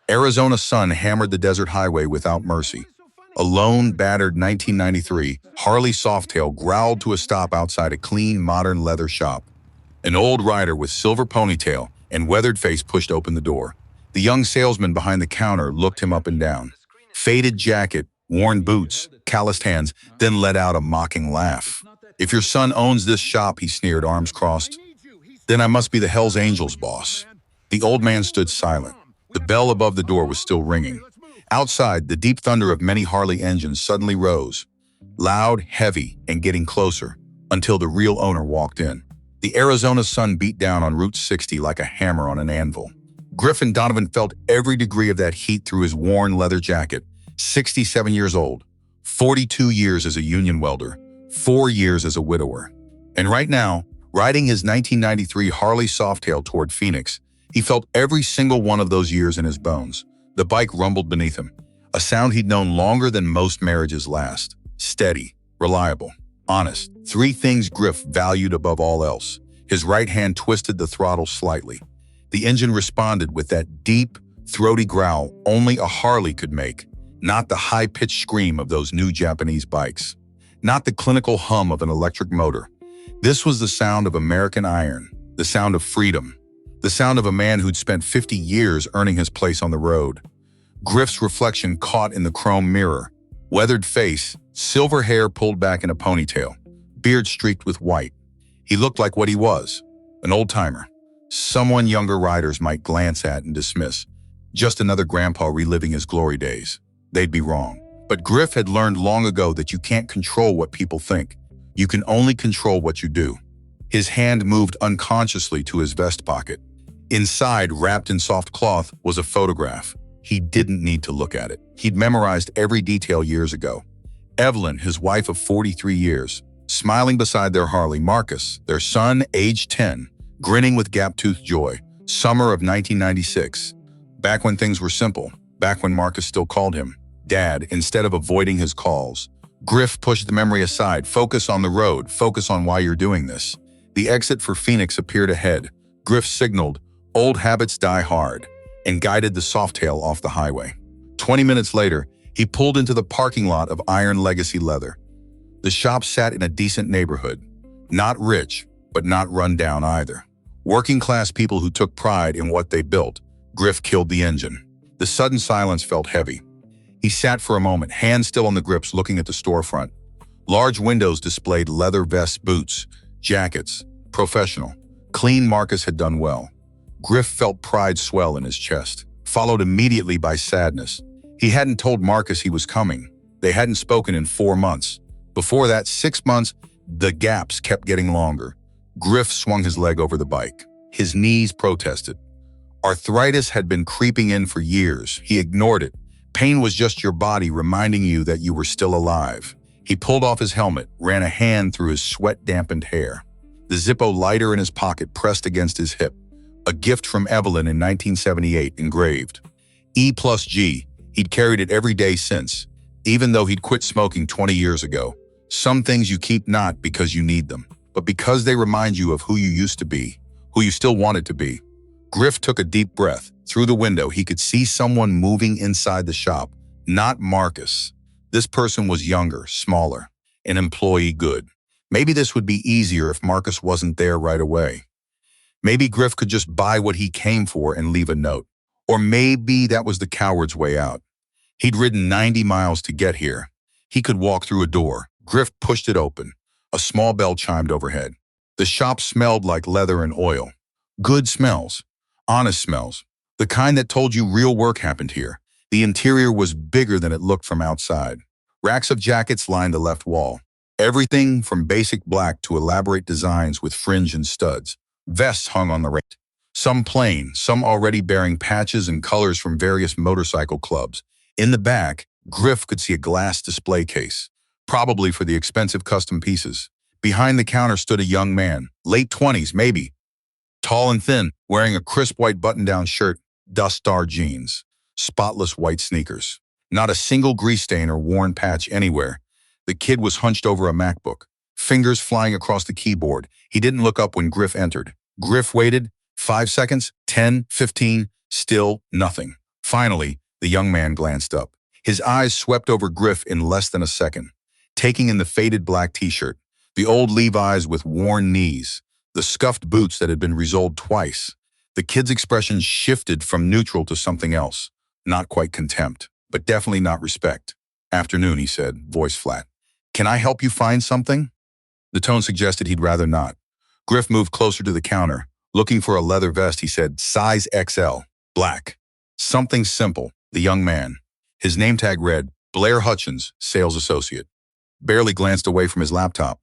Arizona sun hammered the desert highway without mercy. A lone, battered 1993 Harley Softail growled to a stop outside a clean, modern leather shop. An old rider with silver ponytail and weathered face pushed open the door. The young salesman behind the counter looked him up and down. Faded jacket, worn boots, calloused hands, then let out a mocking laugh. "If your son owns this shop," he sneered, arms crossed, "then I must be the Hells Angels boss." The old man stood silent. The bell above the door was still ringing. Outside, the deep thunder of many Harley engines suddenly rose, loud, heavy, and getting closer, until the real owner walked in. The Arizona sun beat down on Route 60 like a hammer on an anvil. Griffin Donovan felt every degree of that heat through his worn leather jacket. 67 years old, 42 years as a union welder, 4 years as a widower. And right now, riding his 1993 Harley Softail toward Phoenix, he felt every single one of those years in his bones. The bike rumbled beneath him, a sound he'd known longer than most marriages last. Steady, reliable, honest. 3 things Griff valued above all else. His right hand twisted the throttle slightly. The engine responded with that deep, throaty growl only a Harley could make, not the high-pitched scream of those new Japanese bikes, not the clinical hum of an electric motor. This was the sound of American iron, the sound of freedom, the sound of a man who'd spent 50 years earning his place on the road. Griff's reflection caught in the chrome mirror. Weathered face, silver hair pulled back in a ponytail, beard streaked with white. He looked like what he was, an old-timer. Someone younger riders might glance at and dismiss. Just another grandpa reliving his glory days. They'd be wrong. But Griff had learned long ago that you can't control what people think. You can only control what you do. His hand moved unconsciously to his vest pocket. Inside, wrapped in soft cloth, was a photograph. He didn't need to look at it. He'd memorized every detail years ago. Evelyn, his wife of 43 years, smiling beside their Harley. Marcus, their son, aged 10, grinning with gap-toothed joy. Summer of 1996. Back when things were simple. Back when Marcus still called him Dad instead of avoiding his calls. Griff pushed the memory aside. Focus on the road. Focus on why you're doing this. The exit for Phoenix appeared ahead. Griff signaled, "Old habits die hard," and guided the Softail off the highway. 20 minutes later, he pulled into the parking lot of Iron Legacy Leather. The shop sat in a decent neighborhood. Not rich, but not run down either. Working-class people who took pride in what they built. Griff killed the engine. The sudden silence felt heavy. He sat for a moment, hands still on the grips, looking at the storefront. Large windows displayed leather vests, boots, jackets. Professional. Clean. Marcus had done well. Griff felt pride swell in his chest, followed immediately by sadness. He hadn't told Marcus he was coming. They hadn't spoken in 4 months. Before that, 6 months, the gaps kept getting longer. Griff swung his leg over the bike. His knees protested. Arthritis had been creeping in for years. He ignored it. Pain was just your body reminding you that you were still alive. He pulled off his helmet, ran a hand through his sweat-dampened hair. The Zippo lighter in his pocket pressed against his hip. A gift from Evelyn in 1978, engraved. E+G. He'd carried it every day since, even though he'd quit smoking 20 years ago. Some things you keep not because you need them, but because they remind you of who you used to be, who you still wanted to be. Griff took a deep breath. Through the window, he could see someone moving inside the shop. Not Marcus. This person was younger, smaller, an employee good. Maybe this would be easier if Marcus wasn't there right away. Maybe Griff could just buy what he came for and leave a note. Or maybe that was the coward's way out. He'd ridden 90 miles to get here. He could walk through a door. Griff pushed it open. A small bell chimed overhead. The shop smelled like leather and oil. Good smells. Honest smells. The kind that told you real work happened here. The interior was bigger than it looked from outside. Racks of jackets lined the left wall. Everything from basic black to elaborate designs with fringe and studs. Vests hung on the rack. Some plain, some already bearing patches and colors from various motorcycle clubs. In the back, Griff could see a glass display case, probably for the expensive custom pieces. Behind the counter stood a young man, late 20s maybe, tall and thin, wearing a crisp white button-down shirt, Dust Star jeans, spotless white sneakers. Not a single grease stain or worn patch anywhere. The kid was hunched over a MacBook, fingers flying across the keyboard. He didn't look up when Griff entered. Griff waited. 5 seconds, 10, 15, still nothing. Finally, the young man glanced up. His eyes swept over Griff in less than a second, taking in the faded black t-shirt, the old Levi's with worn knees, the scuffed boots that had been resoled twice. The kid's expression shifted from neutral to something else. Not quite contempt, but definitely not respect. "Afternoon," he said, voice flat. "Can I help you find something?" The tone suggested he'd rather not. Griff moved closer to the counter. Looking for a leather vest, he said, "Size XL, black." Something simple, the young man. His name tag read, Blair Hutchins, sales associate. Barely glanced away from his laptop.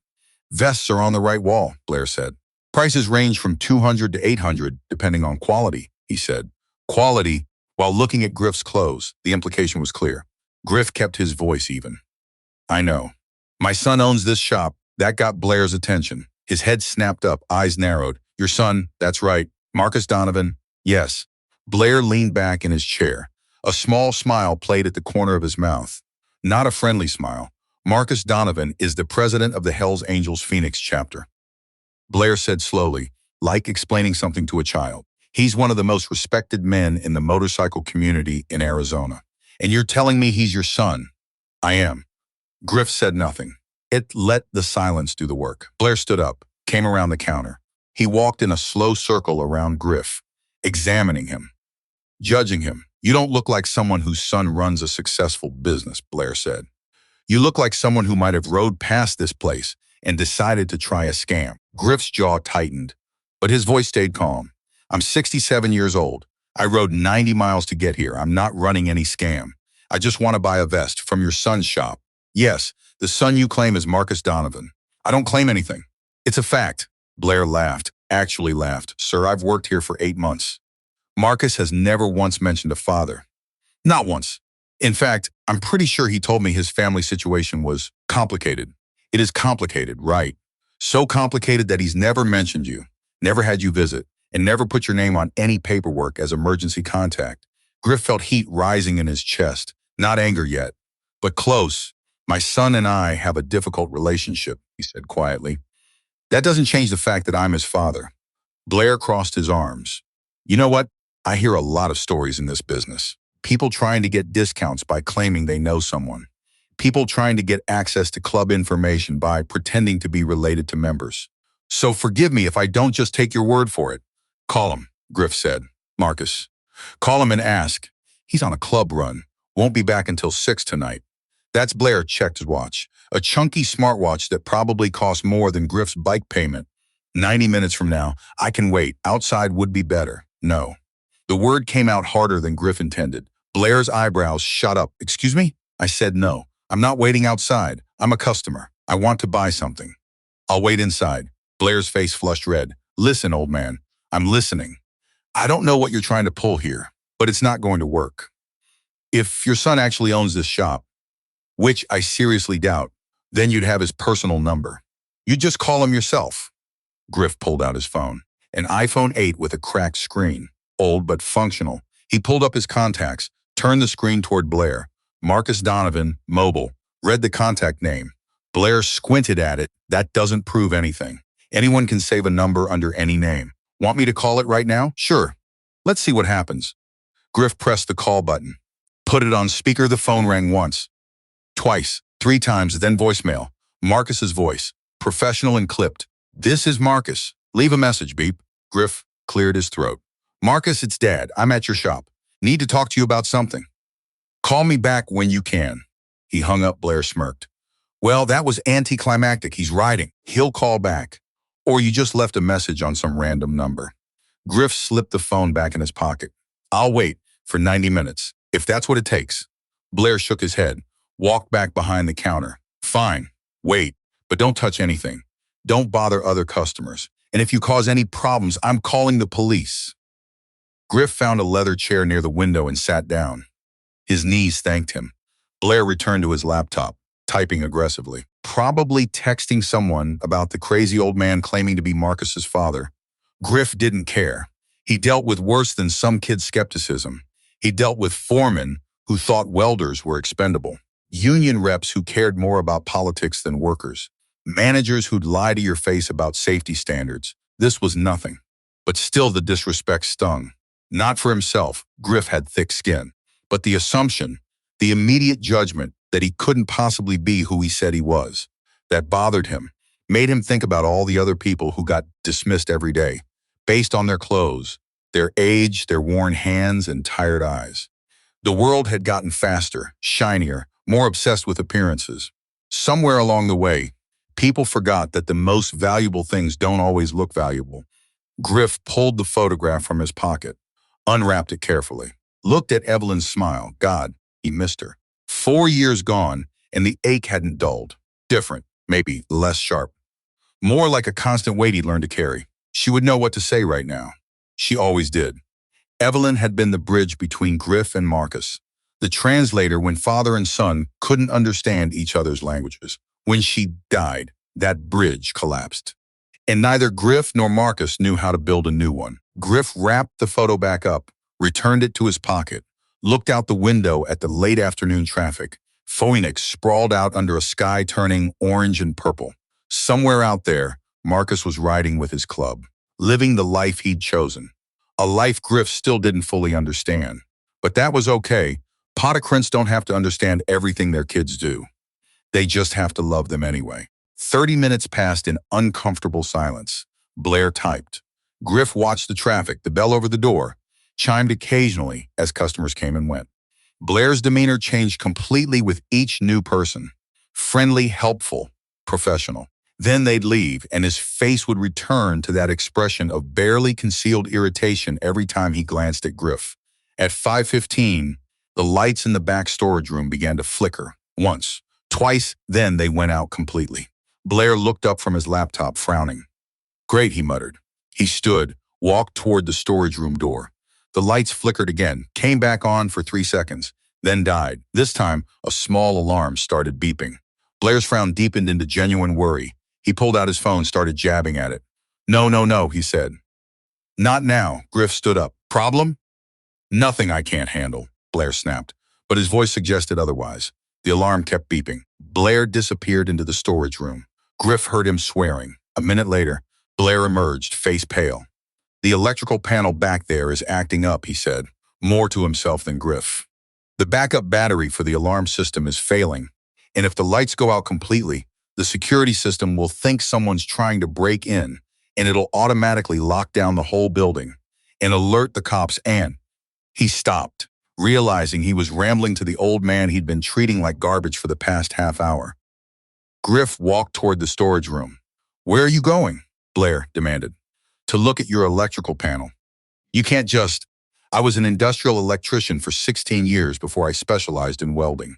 "Vests are on the right wall," Blair said. "Prices range from $200 to $800, depending on quality," he said. Quality, while looking at Griff's clothes, the implication was clear. Griff kept his voice even. "I know. My son owns this shop." That got Blair's attention. His head snapped up, eyes narrowed. "Your son, that's right. Marcus Donovan?" "Yes." Blair leaned back in his chair. A small smile played at the corner of his mouth. Not a friendly smile. "Marcus Donovan is the president of the Hells Angels Phoenix chapter." Blair said slowly, like explaining something to a child. "He's one of the most respected men in the motorcycle community in Arizona. And you're telling me he's your son?" "I am." Griff said nothing. It let the silence do the work. Blair stood up, came around the counter. He walked in a slow circle around Griff, examining him, judging him. "You don't look like someone whose son runs a successful business," Blair said. "You look like someone who might have rode past this place and decided to try a scam." Griff's jaw tightened, but his voice stayed calm. "I'm 67 years old. I rode 90 miles to get here. I'm not running any scam. I just want to buy a vest from your son's shop." "Yes, the son you claim is Marcus Donovan." "I don't claim anything. It's a fact." Blair laughed, actually laughed. "Sir, I've worked here for 8 months. Marcus has never once mentioned a father. Not once. In fact, I'm pretty sure he told me his family situation was complicated." "It is complicated, right? So complicated that he's never mentioned you, never had you visit, and never put your name on any paperwork as emergency contact." Griff felt heat rising in his chest. Not anger yet, but close. "My son and I have a difficult relationship," he said quietly. "That doesn't change the fact that I'm his father." Blair crossed his arms. "You know what? I hear a lot of stories in this business. People trying to get discounts by claiming they know someone. People trying to get access to club information by pretending to be related to members. So forgive me if I don't just take your word for it." "Call him," Griff said. "Marcus. Call him and ask. He's on a club run. Won't be back until 6 tonight." That's Blair checked his watch. A chunky smartwatch that probably cost more than Griff's bike payment. 90 minutes from now, I can wait. Outside would be better." "No." The word came out harder than Griff intended. Blair's eyebrows shot up. "Excuse me?" "I said no. I'm not waiting outside. I'm a customer. I want to buy something." "I'll wait inside." Blair's face flushed red. "Listen, old man. I'm listening. I don't know what you're trying to pull here, but it's not going to work. If your son actually owns this shop, which I seriously doubt, then you'd have his personal number. You'd just call him yourself." Griff pulled out his phone. An iPhone 8 with a cracked screen. Old but functional. He pulled up his contacts, turned the screen toward Blair. Marcus Donovan, mobile. Read the contact name. Blair squinted at it. "That doesn't prove anything. Anyone can save a number under any name. Want me to call it right now?" "Sure. Let's see what happens." Griff pressed the call button. Put it on speaker. The phone rang once. Twice. 3 times, then voicemail. Marcus's voice. Professional and clipped. "This is Marcus. Leave a message, beep." Griff cleared his throat. "Marcus, it's Dad. I'm at your shop. Need to talk to you about something. Call me back when you can." He hung up. Blair smirked. "Well, that was anticlimactic. He's riding. He'll call back. Or you just left a message on some random number." Griff slipped the phone back in his pocket. "I'll wait for 90 minutes, if that's what it takes." Blair shook his head, walked back behind the counter. "Fine. Wait, but don't touch anything. Don't bother other customers. And if you cause any problems, I'm calling the police." Griff found a leather chair near the window and sat down. His knees thanked him. Blair returned to his laptop, typing aggressively. Probably texting someone about the crazy old man claiming to be Marcus's father. Griff didn't care. He dealt with worse than some kid's skepticism. He dealt with foremen who thought welders were expendable. Union reps who cared more about politics than workers. Managers who'd lie to your face about safety standards. This was nothing. But still the disrespect stung. Not for himself. Griff had thick skin. But the assumption, the immediate judgment that he couldn't possibly be who he said he was, that bothered him, made him think about all the other people who got dismissed every day, based on their clothes, their age, their worn hands, and tired eyes. The world had gotten faster, shinier, more obsessed with appearances. Somewhere along the way, people forgot that the most valuable things don't always look valuable. Griff pulled the photograph from his pocket, unwrapped it carefully, looked at Evelyn's smile. God, he missed her. 4 years gone, and the ache hadn't dulled. Different, maybe less sharp. More like a constant weight he'd learned to carry. She would know what to say right now. She always did. Evelyn had been the bridge between Griff and Marcus, the translator when father and son couldn't understand each other's languages. When she died, that bridge collapsed. And neither Griff nor Marcus knew how to build a new one. Griff wrapped the photo back up, returned it to his pocket, looked out the window at the late afternoon traffic. Phoenix sprawled out under a sky turning orange and purple. Somewhere out there, Marcus was riding with his club, living the life he'd chosen. A life Griff still didn't fully understand. But that was okay. Potocrants don't have to understand everything their kids do. They just have to love them anyway. 30 minutes passed in uncomfortable silence. Blair typed. Griff watched the traffic. The bell over the door chimed occasionally as customers came and went. Blair's demeanor changed completely with each new person. Friendly, helpful, professional. Then they'd leave, and his face would return to that expression of barely concealed irritation every time he glanced at Griff. At 5:15, the lights in the back storage room began to flicker. Once, twice, then they went out completely. Blair looked up from his laptop, frowning. Great, he muttered. He stood, walked toward the storage room door. The lights flickered again, came back on for 3 seconds, then died. This time, a small alarm started beeping. Blair's frown deepened into genuine worry. He pulled out his phone, started jabbing at it. No, he said. Not now, Griff stood up. Problem? Nothing I can't handle, Blair snapped, but his voice suggested otherwise. The alarm kept beeping. Blair disappeared into the storage room. Griff heard him swearing. A minute later, Blair emerged, face pale. The electrical panel back there is acting up, he said, more to himself than Griff. The backup battery for the alarm system is failing, and if the lights go out completely, the security system will think someone's trying to break in, and it'll automatically lock down the whole building and alert the cops. And he stopped, realizing he was rambling to the old man he'd been treating like garbage for the past half hour. Griff walked toward the storage room. Where are you going? Blair demanded. To look at your electrical panel. You can't just... I was an industrial electrician for 16 years before I specialized in welding.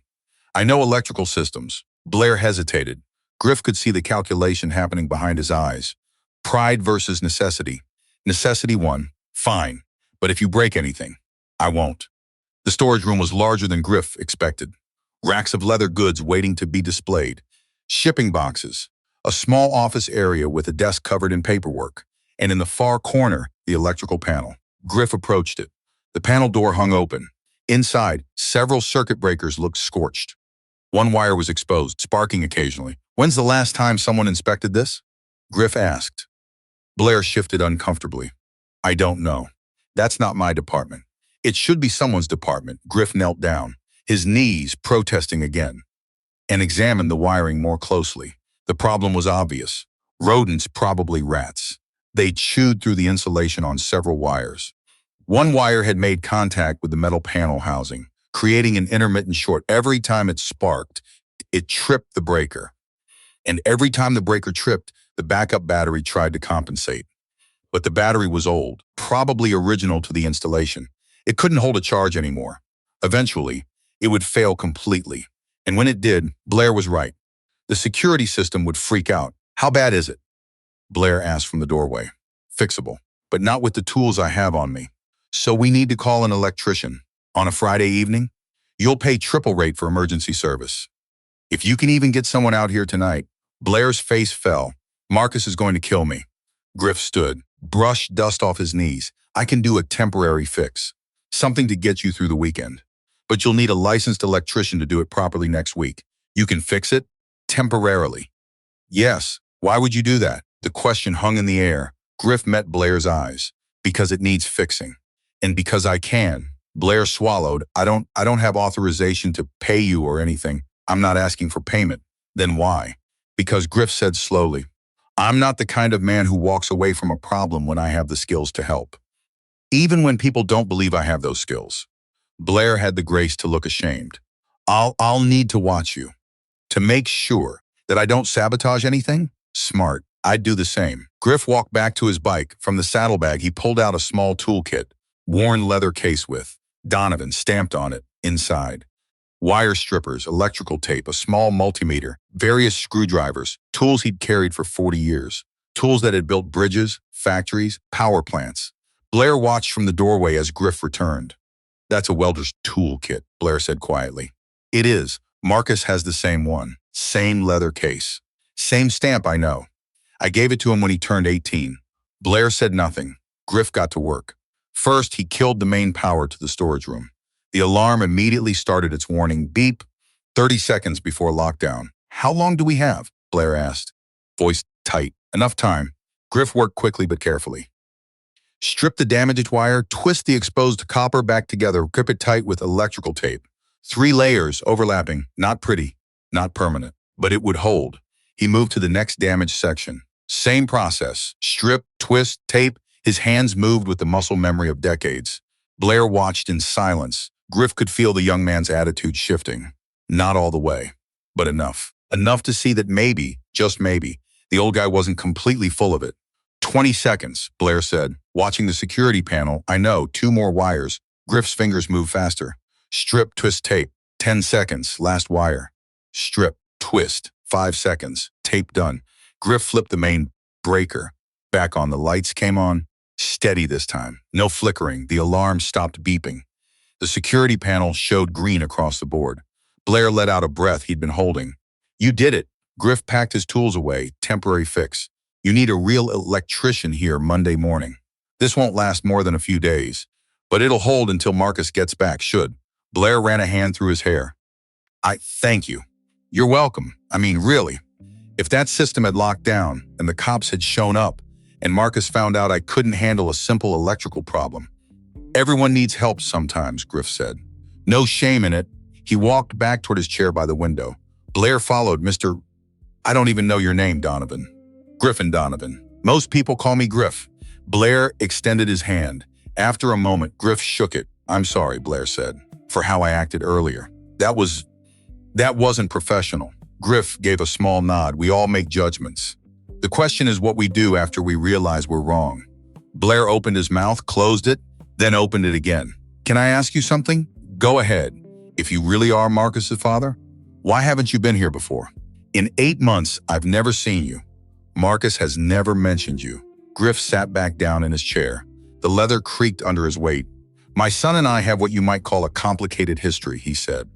I know electrical systems. Blair hesitated. Griff could see the calculation happening behind his eyes. Pride versus necessity. Necessity won. Fine. But if you break anything, I won't. The storage room was larger than Griff expected. Racks of leather goods waiting to be displayed. Shipping boxes. A small office area with a desk covered in paperwork. And in the far corner, the electrical panel. Griff approached it. The panel door hung open. Inside, several circuit breakers looked scorched. One wire was exposed, sparking occasionally. When's the last time someone inspected this? Griff asked. Blair shifted uncomfortably. I don't know. That's not my department. It should be someone's department. Griff knelt down, his knees protesting again, and examined the wiring more closely. The problem was obvious. Rodents, probably rats. They chewed through the insulation on several wires. One wire had made contact with the metal panel housing, creating an intermittent short. Every time it sparked, it tripped the breaker. And every time the breaker tripped, the backup battery tried to compensate. But the battery was old, probably original to the installation. It couldn't hold a charge anymore. Eventually, it would fail completely. And when it did, Blair was right. The security system would freak out. How bad is it? Blair asked from the doorway. Fixable, but not with the tools I have on me. So we need to call an electrician. On a Friday evening? You'll pay triple rate for emergency service. If you can even get someone out here tonight. Blair's face fell. Marcus is going to kill me. Griff stood, brushed dust off his knees. I can do a temporary fix. Something to get you through the weekend. But you'll need a licensed electrician to do it properly next week. You can fix it? Temporarily. Yes. Why would you do that? The question hung in the air. Griff met Blair's eyes. Because it needs fixing. And because I can. Blair swallowed. I don't have authorization to pay you or anything. I'm not asking for payment. Then why? Because Griff said slowly, I'm not the kind of man who walks away from a problem when I have the skills to help. Even when people don't believe I have those skills. Blair had the grace to look ashamed. I'll need to watch you. To make sure that I don't sabotage anything? Smart. I'd do the same. Griff walked back to his bike. From the saddlebag, he pulled out a small toolkit, worn leather case with Donovan stamped on it inside. Wire strippers, electrical tape, a small multimeter, various screwdrivers, tools he'd carried for 40 years. Tools that had built bridges, factories, power plants. Blair watched from the doorway as Griff returned. That's a welder's toolkit, Blair said quietly. It is. Marcus has the same one. Same leather case. Same stamp, I know. I gave it to him when he turned 18. Blair said nothing. Griff got to work. First, he killed the main power to the storage room. The alarm immediately started its warning beep, 30 seconds before lockdown. How long do we have? Blair asked. Voice tight. Enough time. Griff worked quickly but carefully. Strip the damaged wire, twist the exposed copper back together, grip it tight with electrical tape. 3 layers overlapping, not pretty, not permanent, but it would hold. He moved to the next damaged section. Same process. Strip, twist, tape. His hands moved with the muscle memory of decades. Blair watched in silence. Griff could feel the young man's attitude shifting. Not all the way, but enough. Enough to see that maybe, just maybe, the old guy wasn't completely full of it. 20 seconds, Blair said. Watching the security panel, I know, 2 more wires. Griff's fingers moved faster. Strip, twist, tape. 10 seconds, last wire. Strip, twist. 5 seconds. Tape done. Griff flipped the main breaker. Back on, the lights came on. Steady this time. No flickering. The alarm stopped beeping. The security panel showed green across the board. Blair let out a breath he'd been holding. You did it. Griff packed his tools away. Temporary fix. You need a real electrician here Monday morning. This won't last more than a few days, but it'll hold until Marcus gets back, should. Blair ran a hand through his hair. I thank you. You're welcome. I mean, really. If that system had locked down and the cops had shown up and Marcus found out I couldn't handle a simple electrical problem. Everyone needs help sometimes, Griff said. No shame in it. He walked back toward his chair by the window. Blair followed. Mr. I don't even know your name, Donovan. Griffin Donovan. Most people call me Griff. Blair extended his hand. After a moment, Griff shook it. I'm sorry, Blair said, for how I acted earlier. That wasn't professional. Griff gave a small nod. We all make judgments. The question is what we do after we realize we're wrong. Blair opened his mouth, closed it, then opened it again. Can I ask you something? Go ahead. If you really are Marcus's father, why haven't you been here before? In 8 months, I've never seen you. Marcus has never mentioned you. Griff sat back down in his chair. The leather creaked under his weight. My son and I have what you might call a complicated history, he said.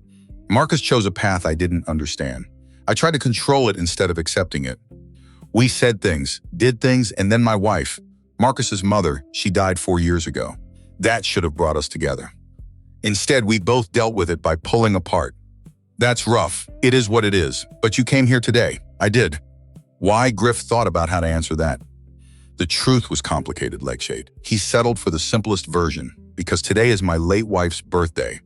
Marcus chose a path I didn't understand. I tried to control it instead of accepting it. We said things, did things, and then my wife, Marcus's mother, she died 4 years ago. That should have brought us together. Instead, we both dealt with it by pulling apart. That's rough. It is what it is. But you came here today. I did. Why? Griff thought about how to answer that. The truth was complicated, Legshade. He settled for the simplest version, because today is my late wife's birthday,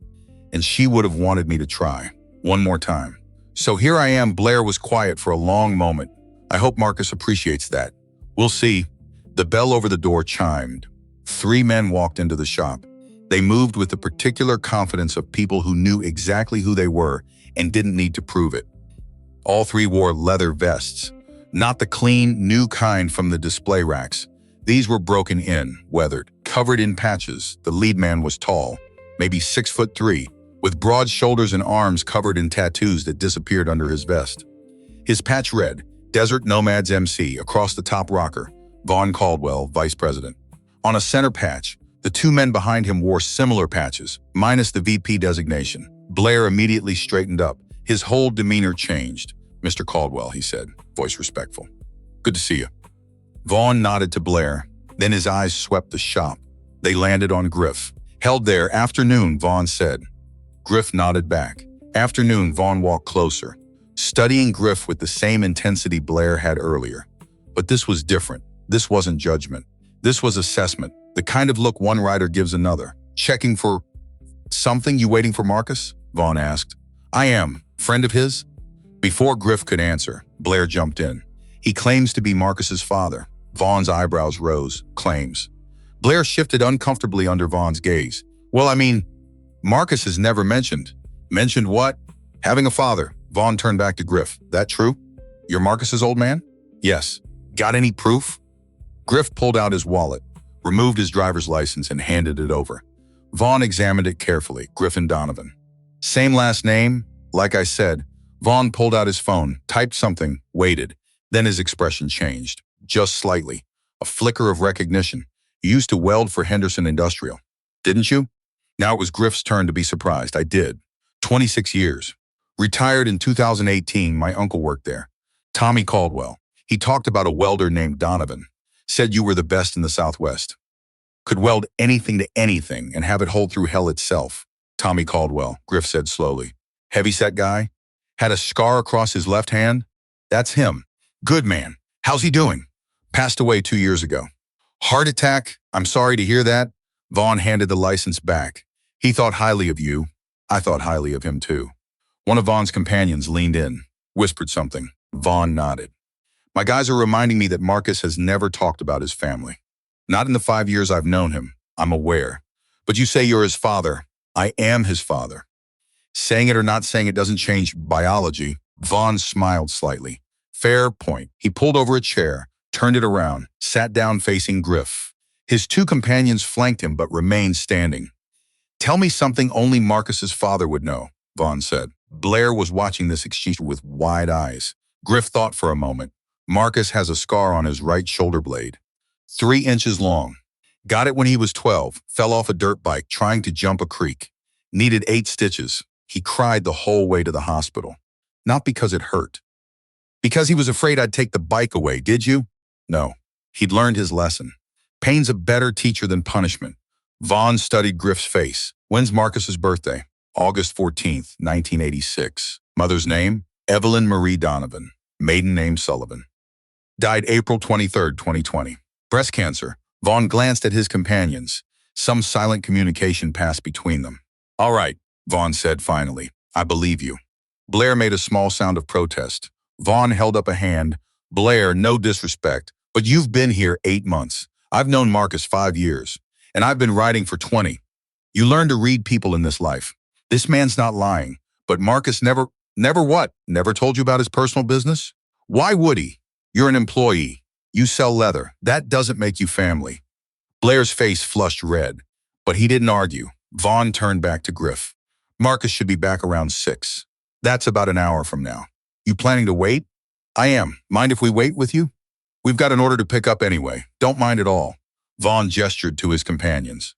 and she would have wanted me to try. One more time. So here I am. Blair was quiet for a long moment. I hope Marcus appreciates that. We'll see. The bell over the door chimed. 3 men walked into the shop. They moved with the particular confidence of people who knew exactly who they were and didn't need to prove it. All 3 wore leather vests, not the clean, new kind from the display racks. These were broken in, weathered, covered in patches. The lead man was tall, maybe 6'3", with broad shoulders and arms covered in tattoos that disappeared under his vest. His patch read, Desert Nomads MC, across the top rocker, Vaughn Caldwell, vice president. On a center patch, the 2 men behind him wore similar patches, minus the VP designation. Blair immediately straightened up. His whole demeanor changed. Mr. Caldwell, he said, voice respectful. Good to see you. Vaughn nodded to Blair. Then his eyes swept the shop. They landed on Griff. Held there. Afternoon, Vaughn said. Griff nodded back. Afternoon, Vaughn walked closer, studying Griff with the same intensity Blair had earlier. But this was different. This wasn't judgment. This was assessment, the kind of look one rider gives another, checking for something you waiting for Marcus? Vaughn asked. I am. Friend of his? Before Griff could answer, Blair jumped in. He claims to be Marcus's father. Vaughn's eyebrows rose. Claims. Blair shifted uncomfortably under Vaughn's gaze. Well, I mean, Marcus is never mentioned. Mentioned what? Having a father. Vaughn turned back to Griff. That true? You're Marcus's old man? Yes. Got any proof? Griff pulled out his wallet, removed his driver's license, and handed it over. Vaughn examined it carefully. Griffin Donovan. Same last name? Like I said. Vaughn pulled out his phone, typed something, waited. Then his expression changed. Just slightly. A flicker of recognition. You used to weld for Henderson Industrial, didn't you? Now it was Griff's turn to be surprised. I did. 26 years. Retired in 2018, my uncle worked there. Tommy Caldwell. He talked about a welder named Donovan. Said you were the best in the Southwest. Could weld anything to anything and have it hold through hell itself. Tommy Caldwell, Griff said slowly. Heavyset guy? Had a scar across his left hand? That's him. Good man. How's he doing? Passed away 2 years ago. Heart attack? I'm sorry to hear that. Vaughn handed the license back. He thought highly of you. I thought highly of him too. One of Vaughn's companions leaned in, whispered something. Vaughn nodded. My guys are reminding me that Marcus has never talked about his family. Not in the 5 years I've known him. I'm aware. But you say you're his father. I am his father. Saying it or not saying it doesn't change biology. Vaughn smiled slightly. Fair point. He pulled over a chair, turned it around, sat down facing Griff. His two companions flanked him but remained standing. Tell me something only Marcus's father would know, Vaughn said. Blair was watching this exchange with wide eyes. Griff thought for a moment. Marcus has a scar on his right shoulder blade. 3 inches long. Got it when he was 12, fell off a dirt bike trying to jump a creek. Needed 8 stitches. He cried the whole way to the hospital. Not because it hurt. Because he was afraid I'd take the bike away, did you? No. He'd learned his lesson. Pain's a better teacher than punishment. Vaughn studied Griff's face. When's Marcus's birthday? August 14th, 1986. Mother's name? Evelyn Marie Donovan. Maiden name Sullivan. Died April 23rd, 2020. Breast cancer. Vaughn glanced at his companions. Some silent communication passed between them. All right, Vaughn said finally. I believe you. Blair made a small sound of protest. Vaughn held up a hand. Blair, no disrespect, but you've been here 8 months. I've known Marcus 5 years, and I've been writing for 20. You learn to read people in this life. This man's not lying, but Marcus never what? Never told you about his personal business? Why would he? You're an employee. You sell leather. That doesn't make you family. Blair's face flushed red, but he didn't argue. Vaughn turned back to Griff. Marcus should be back around 6. That's about an hour from now. You planning to wait? I am. Mind if we wait with you? We've got an order to pick up anyway. Don't mind at all. Vaughn gestured to his companions,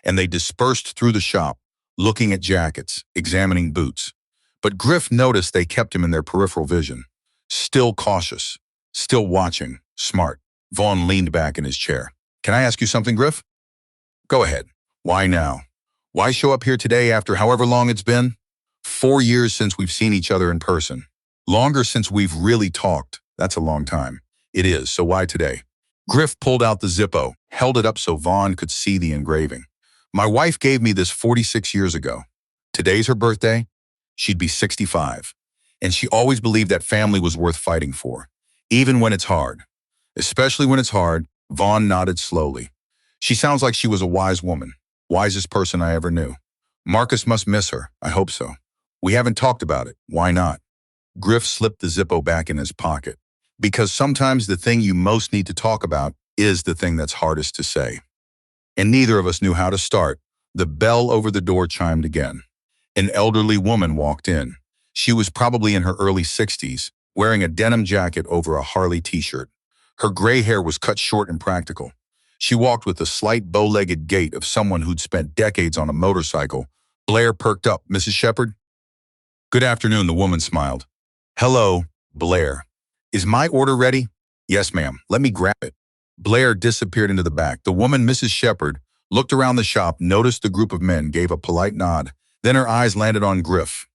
and they dispersed through the shop, looking at jackets, examining boots. But Griff noticed they kept him in their peripheral vision. Still cautious, still watching, smart. Vaughn leaned back in his chair. Can I ask you something, Griff? Go ahead. Why now? Why show up here today after however long it's been? 4 years since we've seen each other in person. Longer since we've really talked. That's a long time. It is, so why today? Griff pulled out the Zippo, held it up so Vaughn could see the engraving. My wife gave me this 46 years ago. Today's her birthday. She'd be 65. And she always believed that family was worth fighting for, even when it's hard. Especially when it's hard, Vaughn nodded slowly. She sounds like she was a wise woman, wisest person I ever knew. Marcus must miss her. I hope so. We haven't talked about it. Why not? Griff slipped the Zippo back in his pocket. Because sometimes the thing you most need to talk about is the thing that's hardest to say. And neither of us knew how to start. The bell over the door chimed again. An elderly woman walked in. She was probably in her early 60s, wearing a denim jacket over a Harley t-shirt. Her gray hair was cut short and practical. She walked with the slight bow-legged gait of someone who'd spent decades on a motorcycle. Blair perked up. Mrs. Shepard? Good afternoon, the woman smiled. Hello, Blair. Is my order ready? Yes, ma'am. Let me grab it. Blair disappeared into the back. The woman, Mrs. Shepard, looked around the shop, noticed the group of men, gave a polite nod. Then her eyes landed on Griff.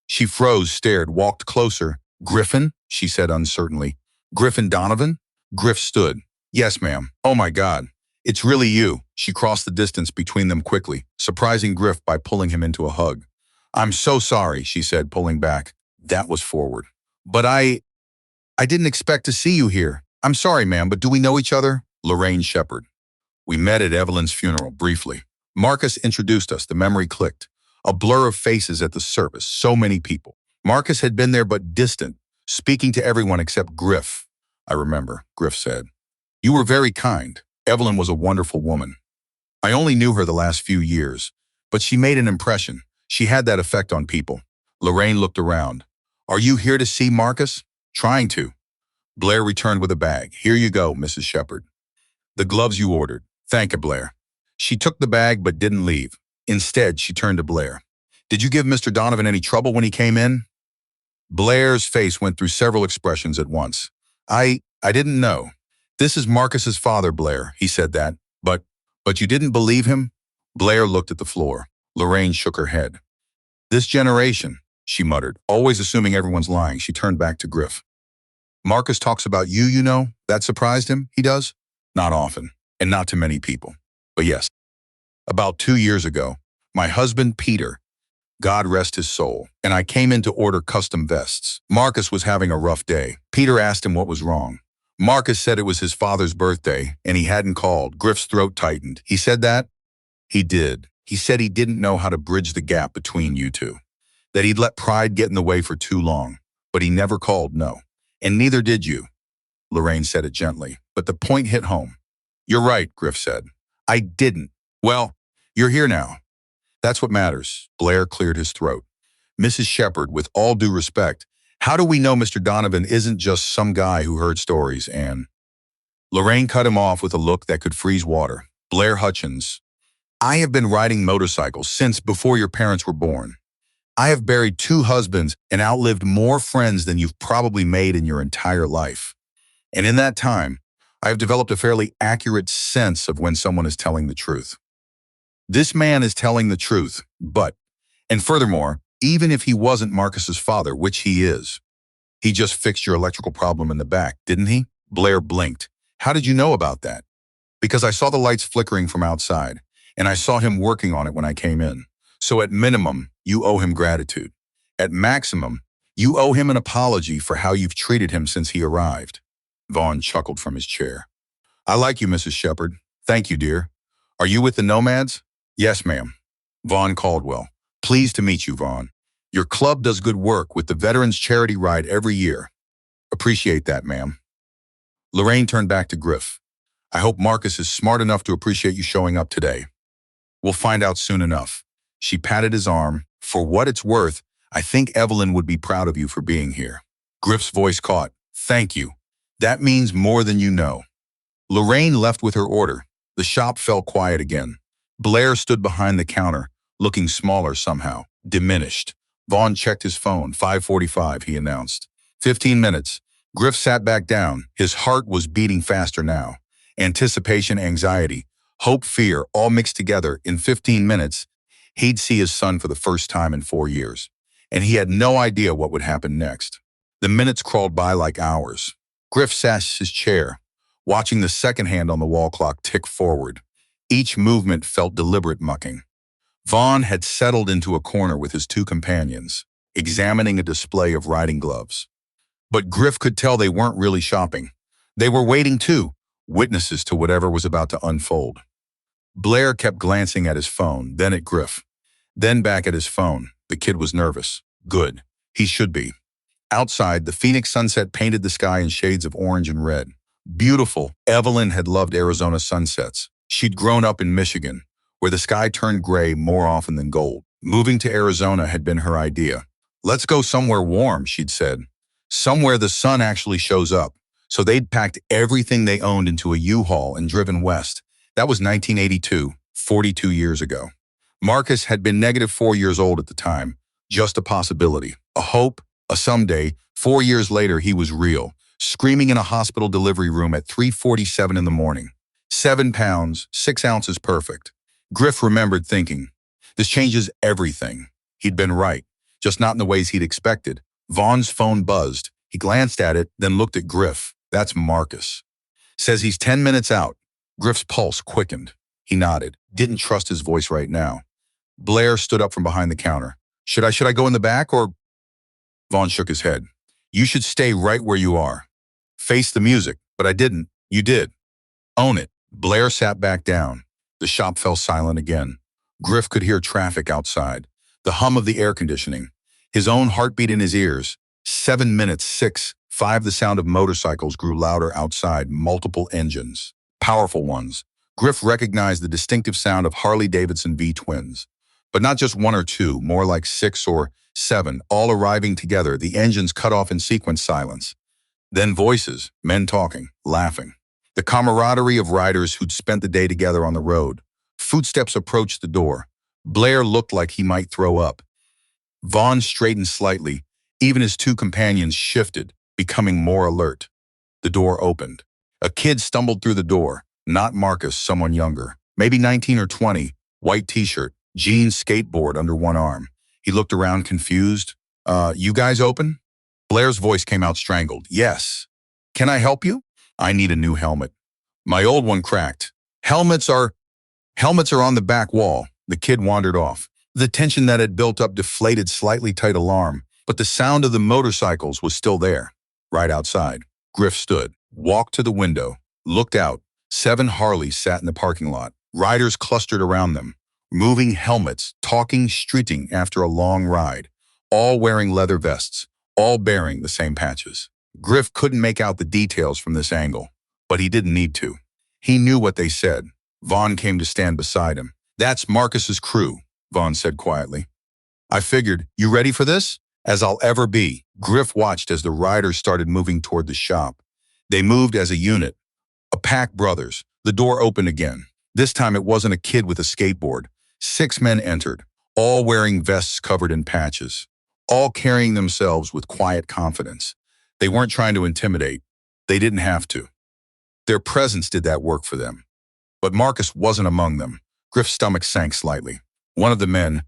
She froze, stared, walked closer. Griffin? She said uncertainly. Griffin Donovan? Griff stood. Yes, ma'am. Oh my God. It's really you. She crossed the distance between them quickly, surprising Griff by pulling him into a hug. I'm so sorry, she said, pulling back. That was forward. But I didn't expect to see you here. I'm sorry, ma'am, but do we know each other? Lorraine Shepard. We met at Evelyn's funeral, briefly. Marcus introduced us. The memory clicked. A blur of faces at the service. So many people. Marcus had been there but distant, speaking to everyone except Griff. I remember, Griff said. You were very kind. Evelyn was a wonderful woman. I only knew her the last few years, but she made an impression. She had that effect on people. Lorraine looked around. Are you here to see Marcus? Trying to. Blair returned with a bag. Here you go, Mrs. Shepard. The gloves you ordered. Thank you, Blair. She took the bag but didn't leave. Instead, she turned to Blair. Did you give Mr. Donovan any trouble when he came in? Blair's face went through several expressions at once. I didn't know. This is Marcus's father, Blair. He said that. But you didn't believe him? Blair looked at the floor. Lorraine shook her head. This generation, she muttered, always assuming everyone's lying. She turned back to Griff. Marcus talks about you, you know? That surprised him, he does? Not often, and not to many people. But yes, about 2 years ago, my husband, Peter, God rest his soul, and I came in to order custom vests. Marcus was having a rough day. Peter asked him what was wrong. Marcus said it was his father's birthday, and he hadn't called. Griff's throat tightened. He said that? He did. He said he didn't know how to bridge the gap between you two. That he'd let pride get in the way for too long. But he never called, no. And neither did you. Lorraine said it gently, but the point hit home. You're right, Griff said. I didn't. Well, you're here now. That's what matters. Blair cleared his throat. Mrs. Shepard, with all due respect, how do we know Mr. Donovan isn't just some guy who heard stories and... Lorraine cut him off with a look that could freeze water. Blair Hutchins. I have been riding motorcycles since before your parents were born. I have buried 2 husbands and outlived more friends than you've probably made in your entire life. And in that time, I have developed a fairly accurate sense of when someone is telling the truth. This man is telling the truth, and furthermore, even if he wasn't Marcus's father, which he is, he just fixed your electrical problem in the back, didn't he? Blair blinked. How did you know about that? Because I saw the lights flickering from outside, and I saw him working on it when I came in. So at minimum, you owe him gratitude. At maximum, you owe him an apology for how you've treated him since he arrived. Vaughn chuckled from his chair. I like you, Mrs. Shepard. Thank you, dear. Are you with the Nomads? Yes, ma'am. Vaughn Caldwell. Pleased to meet you, Vaughn. Your club does good work with the Veterans Charity Ride every year. Appreciate that, ma'am. Lorraine turned back to Griff. I hope Marcus is smart enough to appreciate you showing up today. We'll find out soon enough. She patted his arm. For what it's worth, I think Evelyn would be proud of you for being here. Griff's voice caught. Thank you. That means more than you know. Lorraine left with her order. The shop fell quiet again. Blair stood behind the counter, looking smaller somehow, diminished. Vaughn checked his phone. 5:45, he announced. 15 minutes. Griff sat back down. His heart was beating faster now. Anticipation, anxiety, hope, fear, all mixed together. In 15 minutes, he'd see his son for the first time in 4 years. And he had no idea what would happen next. The minutes crawled by like hours. Griff sat in his chair, watching the second hand on the wall clock tick forward. Each movement felt deliberate mucking. Vaughn had settled into a corner with his 2 companions, examining a display of riding gloves. But Griff could tell they weren't really shopping. They were waiting too, witnesses to whatever was about to unfold. Blair kept glancing at his phone, then at Griff, then back at his phone. The kid was nervous. Good. He should be. Outside, the Phoenix sunset painted the sky in shades of orange and red. Beautiful. Evelyn had loved Arizona sunsets. She'd grown up in Michigan, where the sky turned gray more often than gold. Moving to Arizona had been her idea. Let's go somewhere warm, she'd said. Somewhere the sun actually shows up. So they'd packed everything they owned into a U-Haul and driven west. That was 1982, 42 years ago. Marcus had been -4 years old at the time. Just a possibility, a hope, a someday. 4 years later, he was real, screaming in a hospital delivery room at 3:47 in the morning. 7 pounds, 6 ounces perfect. Griff remembered thinking, this changes everything. He'd been right, just not in the ways he'd expected. Vaughn's phone buzzed. He glanced at it, then looked at Griff. That's Marcus. Says he's 10 minutes out. Griff's pulse quickened. He nodded. Didn't trust his voice right now. Blair stood up from behind the counter. Should I go in the back or? Vaughn shook his head. You should stay right where you are. Face the music, but I didn't. You did. Own it. Blair sat back down. The shop fell silent again. Griff could hear traffic outside, the hum of the air conditioning, his own heartbeat in his ears. 7 minutes, 6, 5, the sound of motorcycles grew louder outside, multiple engines, powerful ones. Griff recognized the distinctive sound of Harley Davidson V-twins. But not just one or two, more like 6 or 7, all arriving together, the engines cut off in sequence silence. Then voices, men talking, laughing. The camaraderie of riders who'd spent the day together on the road. Footsteps approached the door. Blair looked like he might throw up. Vaughn straightened slightly. Even his two companions shifted, becoming more alert. The door opened. A kid stumbled through the door. Not Marcus, someone younger. Maybe 19 or 20. White t-shirt, jeans, skateboard under one arm. He looked around confused. You guys open? Blair's voice came out strangled. Yes. Can I help you? I need a new helmet. My old one cracked. Helmets are on the back wall. The kid wandered off. The tension that had built up deflated slightly tight alarm, but the sound of the motorcycles was still there, right outside. Griff stood, walked to the window, looked out. 7 Harleys sat in the parking lot. Riders clustered around them, moving helmets, talking, streeting after a long ride, all wearing leather vests, all bearing the same patches. Griff couldn't make out the details from this angle, but he didn't need to. He knew what they said. Vaughn came to stand beside him. That's Marcus's crew, Vaughn said quietly. I figured, you ready for this? As I'll ever be. Griff watched as the riders started moving toward the shop. They moved as a unit. A pack brothers. The door opened again. This time it wasn't a kid with a skateboard. 6 men entered, all wearing vests covered in patches, all carrying themselves with quiet confidence. They weren't trying to intimidate. They didn't have to. Their presence did that work for them. But Marcus wasn't among them. Griff's stomach sank slightly. One of the men,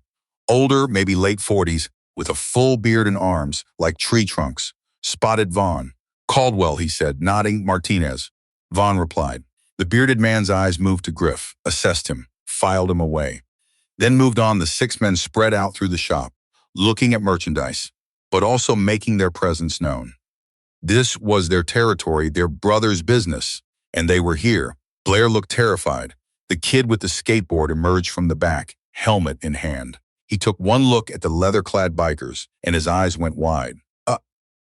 older, maybe late 40s, with a full beard and arms like tree trunks, spotted Vaughn. Caldwell, he said, nodding. Martinez. Vaughn replied. The bearded man's eyes moved to Griff, assessed him, filed him away. Then moved on. The 6 men spread out through the shop, looking at merchandise, but also making their presence known. This was their territory, their brother's business, and they were here. Blair looked terrified. The kid with the skateboard emerged from the back, helmet in hand. He took one look at the leather-clad bikers, and his eyes went wide.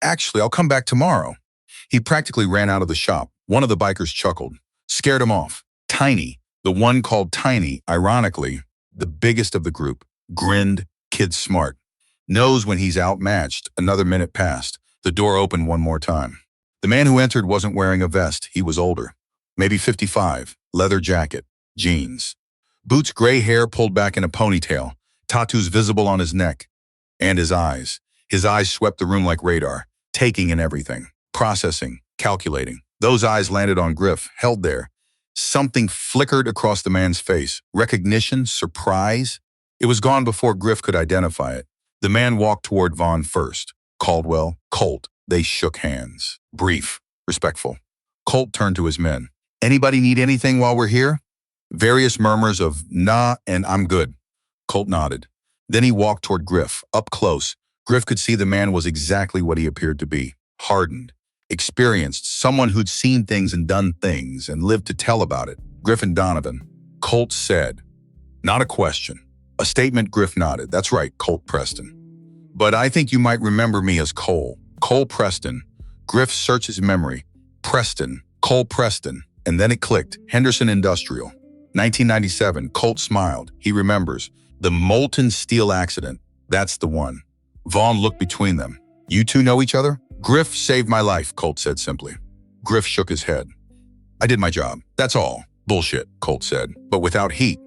Actually, I'll come back tomorrow. He practically ran out of the shop. One of the bikers chuckled, scared him off. Tiny, the one called Tiny, ironically, the biggest of the group, grinned. Kid's smart. Knows when he's outmatched. Another minute passed. The door opened one more time. The man who entered wasn't wearing a vest. He was older. Maybe 55. Leather jacket. Jeans. Boots, gray hair pulled back in a ponytail. Tattoos visible on his neck. And his eyes. His eyes swept the room like radar, taking in everything. Processing. Calculating. Those eyes landed on Griff, held there. Something flickered across the man's face. Recognition, surprise. It was gone before Griff could identify it. The man walked toward Vaughn first. Caldwell, Colt. They shook hands. Brief, respectful. Colt turned to his men. Anybody need anything while we're here? Various murmurs of nah and I'm good. Colt nodded. Then he walked toward Griff, up close. Griff could see the man was exactly what he appeared to be. Hardened. Experienced. Someone who'd seen things and done things and lived to tell about it. Griffin Donovan. Colt said. Not a question. A statement. Griff nodded. That's right, Colt Preston. But I think you might remember me as Cole. Cole Preston. Griff searched his memory. Preston. Cole Preston. And then it clicked. Henderson Industrial. 1997. Colt smiled. He remembers. The molten steel accident. That's the one. Vaughn looked between them. You two know each other? Griff saved my life, Colt said simply. Griff shook his head. I did my job. That's all. Bullshit, Colt said, but without heat.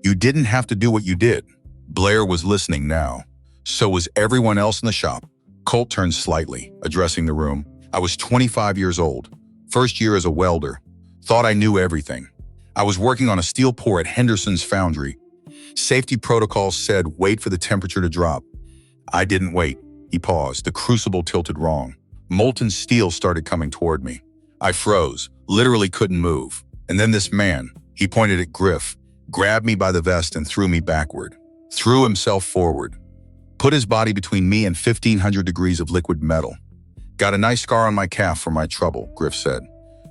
You didn't have to do what you did. Blair was listening now. So was everyone else in the shop. Colt turned slightly, addressing the room. I was 25 years old. First year as a welder. Thought I knew everything. I was working on a steel pour at Henderson's foundry. Safety protocols said wait for the temperature to drop. I didn't wait. He paused. The crucible tilted wrong. Molten steel started coming toward me. I froze. Literally couldn't move. And then this man, he pointed at Griff, grabbed me by the vest and threw me backward, threw himself forward, put his body between me and 1,500 degrees of liquid metal. Got a nice scar on my calf for my trouble, Griff said.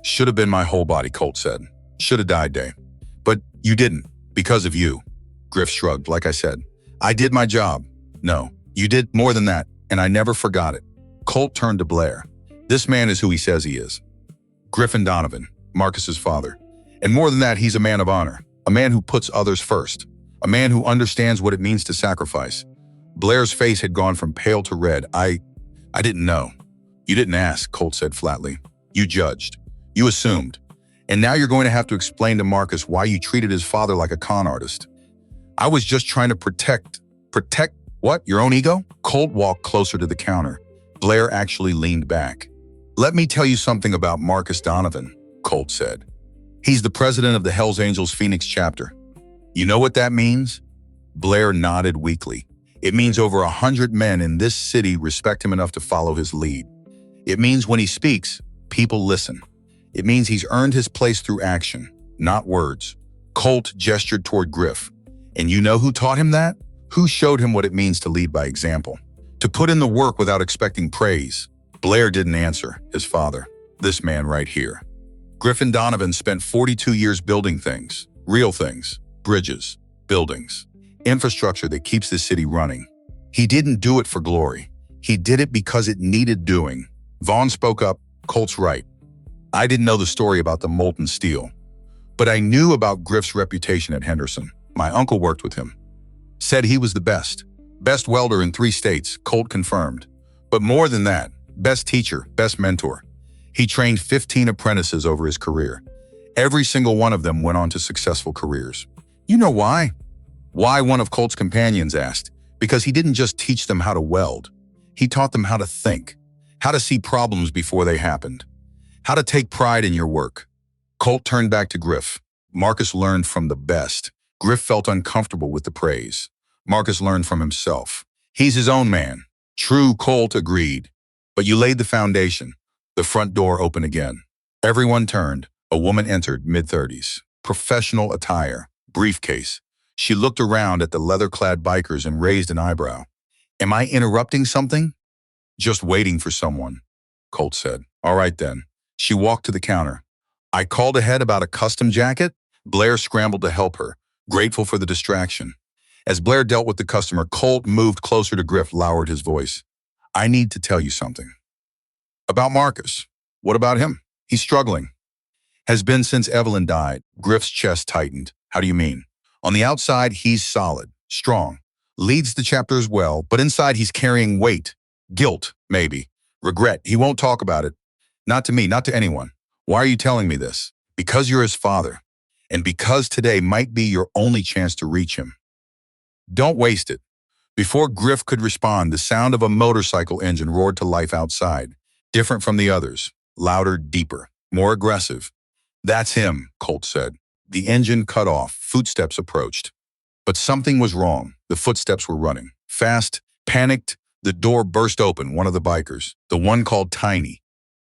Should have been my whole body, Colt said. Should have died, Dave. But you didn't, because of you. Griff shrugged, like I said. I did my job. No, you did more than that, and I never forgot it. Colt turned to Blair. This man is who he says he is. Griffin Donovan, Marcus's father. And more than that, he's a man of honor, a man who puts others first, a man who understands what it means to sacrifice. Blair's face had gone from pale to red. I didn't know. You didn't ask, Colt said flatly. You judged. You assumed. And now you're going to have to explain to Marcus why you treated his father like a con artist. I was just trying to protect what? Your own ego? Colt walked closer to the counter. Blair actually leaned back. Let me tell you something about Marcus Donovan, Colt said. He's the president of the Hells Angels Phoenix chapter. You know what that means? Blair nodded weakly. It means over 100 men in this city respect him enough to follow his lead. It means when he speaks, people listen. It means he's earned his place through action, not words. Colt gestured toward Griff. And you know who taught him that? Who showed him what it means to lead by example? To put in the work without expecting praise? Blair didn't answer, his father. This man right here. Griffin Donovan spent 42 years building things, real things, bridges, buildings, infrastructure that keeps this city running. He didn't do it for glory. He did it because it needed doing. Vaughn spoke up. Colt's right. I didn't know the story about the molten steel, but I knew about Griff's reputation at Henderson. My uncle worked with him. Said he was the best welder in 3 states, Colt confirmed. But more than that, best teacher, best mentor. He trained 15 apprentices over his career. Every single one of them went on to successful careers. You know why? Why, one of Colt's companions asked. Because he didn't just teach them how to weld. He taught them how to think, how to see problems before they happened, how to take pride in your work. Colt turned back to Griff. Marcus learned from the best. Griff felt uncomfortable with the praise. Marcus learned from himself. He's his own man. True, Colt agreed. But you laid the foundation. The front door opened again. Everyone turned. A woman entered, mid-30s. Professional attire, briefcase. She looked around at the leather-clad bikers and raised an eyebrow. Am I interrupting something? Just waiting for someone, Colt said. All right then. She walked to the counter. I called ahead about a custom jacket. Blair scrambled to help her, grateful for the distraction. As Blair dealt with the customer, Colt moved closer to Griff, lowered his voice. I need to tell you something. About Marcus. What about him? He's struggling. Has been since Evelyn died. Griff's chest tightened. How do you mean? On the outside, he's solid, strong, leads the chapter as well, but inside he's carrying weight, guilt, maybe, regret. He won't talk about it. Not to me, not to anyone. Why are you telling me this? Because you're his father, and because today might be your only chance to reach him. Don't waste it. Before Griff could respond, the sound of a motorcycle engine roared to life outside, different from the others, louder, deeper, more aggressive. That's him, Colt said. The engine cut off, footsteps approached. But something was wrong. The footsteps were running. Fast, panicked, the door burst open. One of the bikers, the one called Tiny,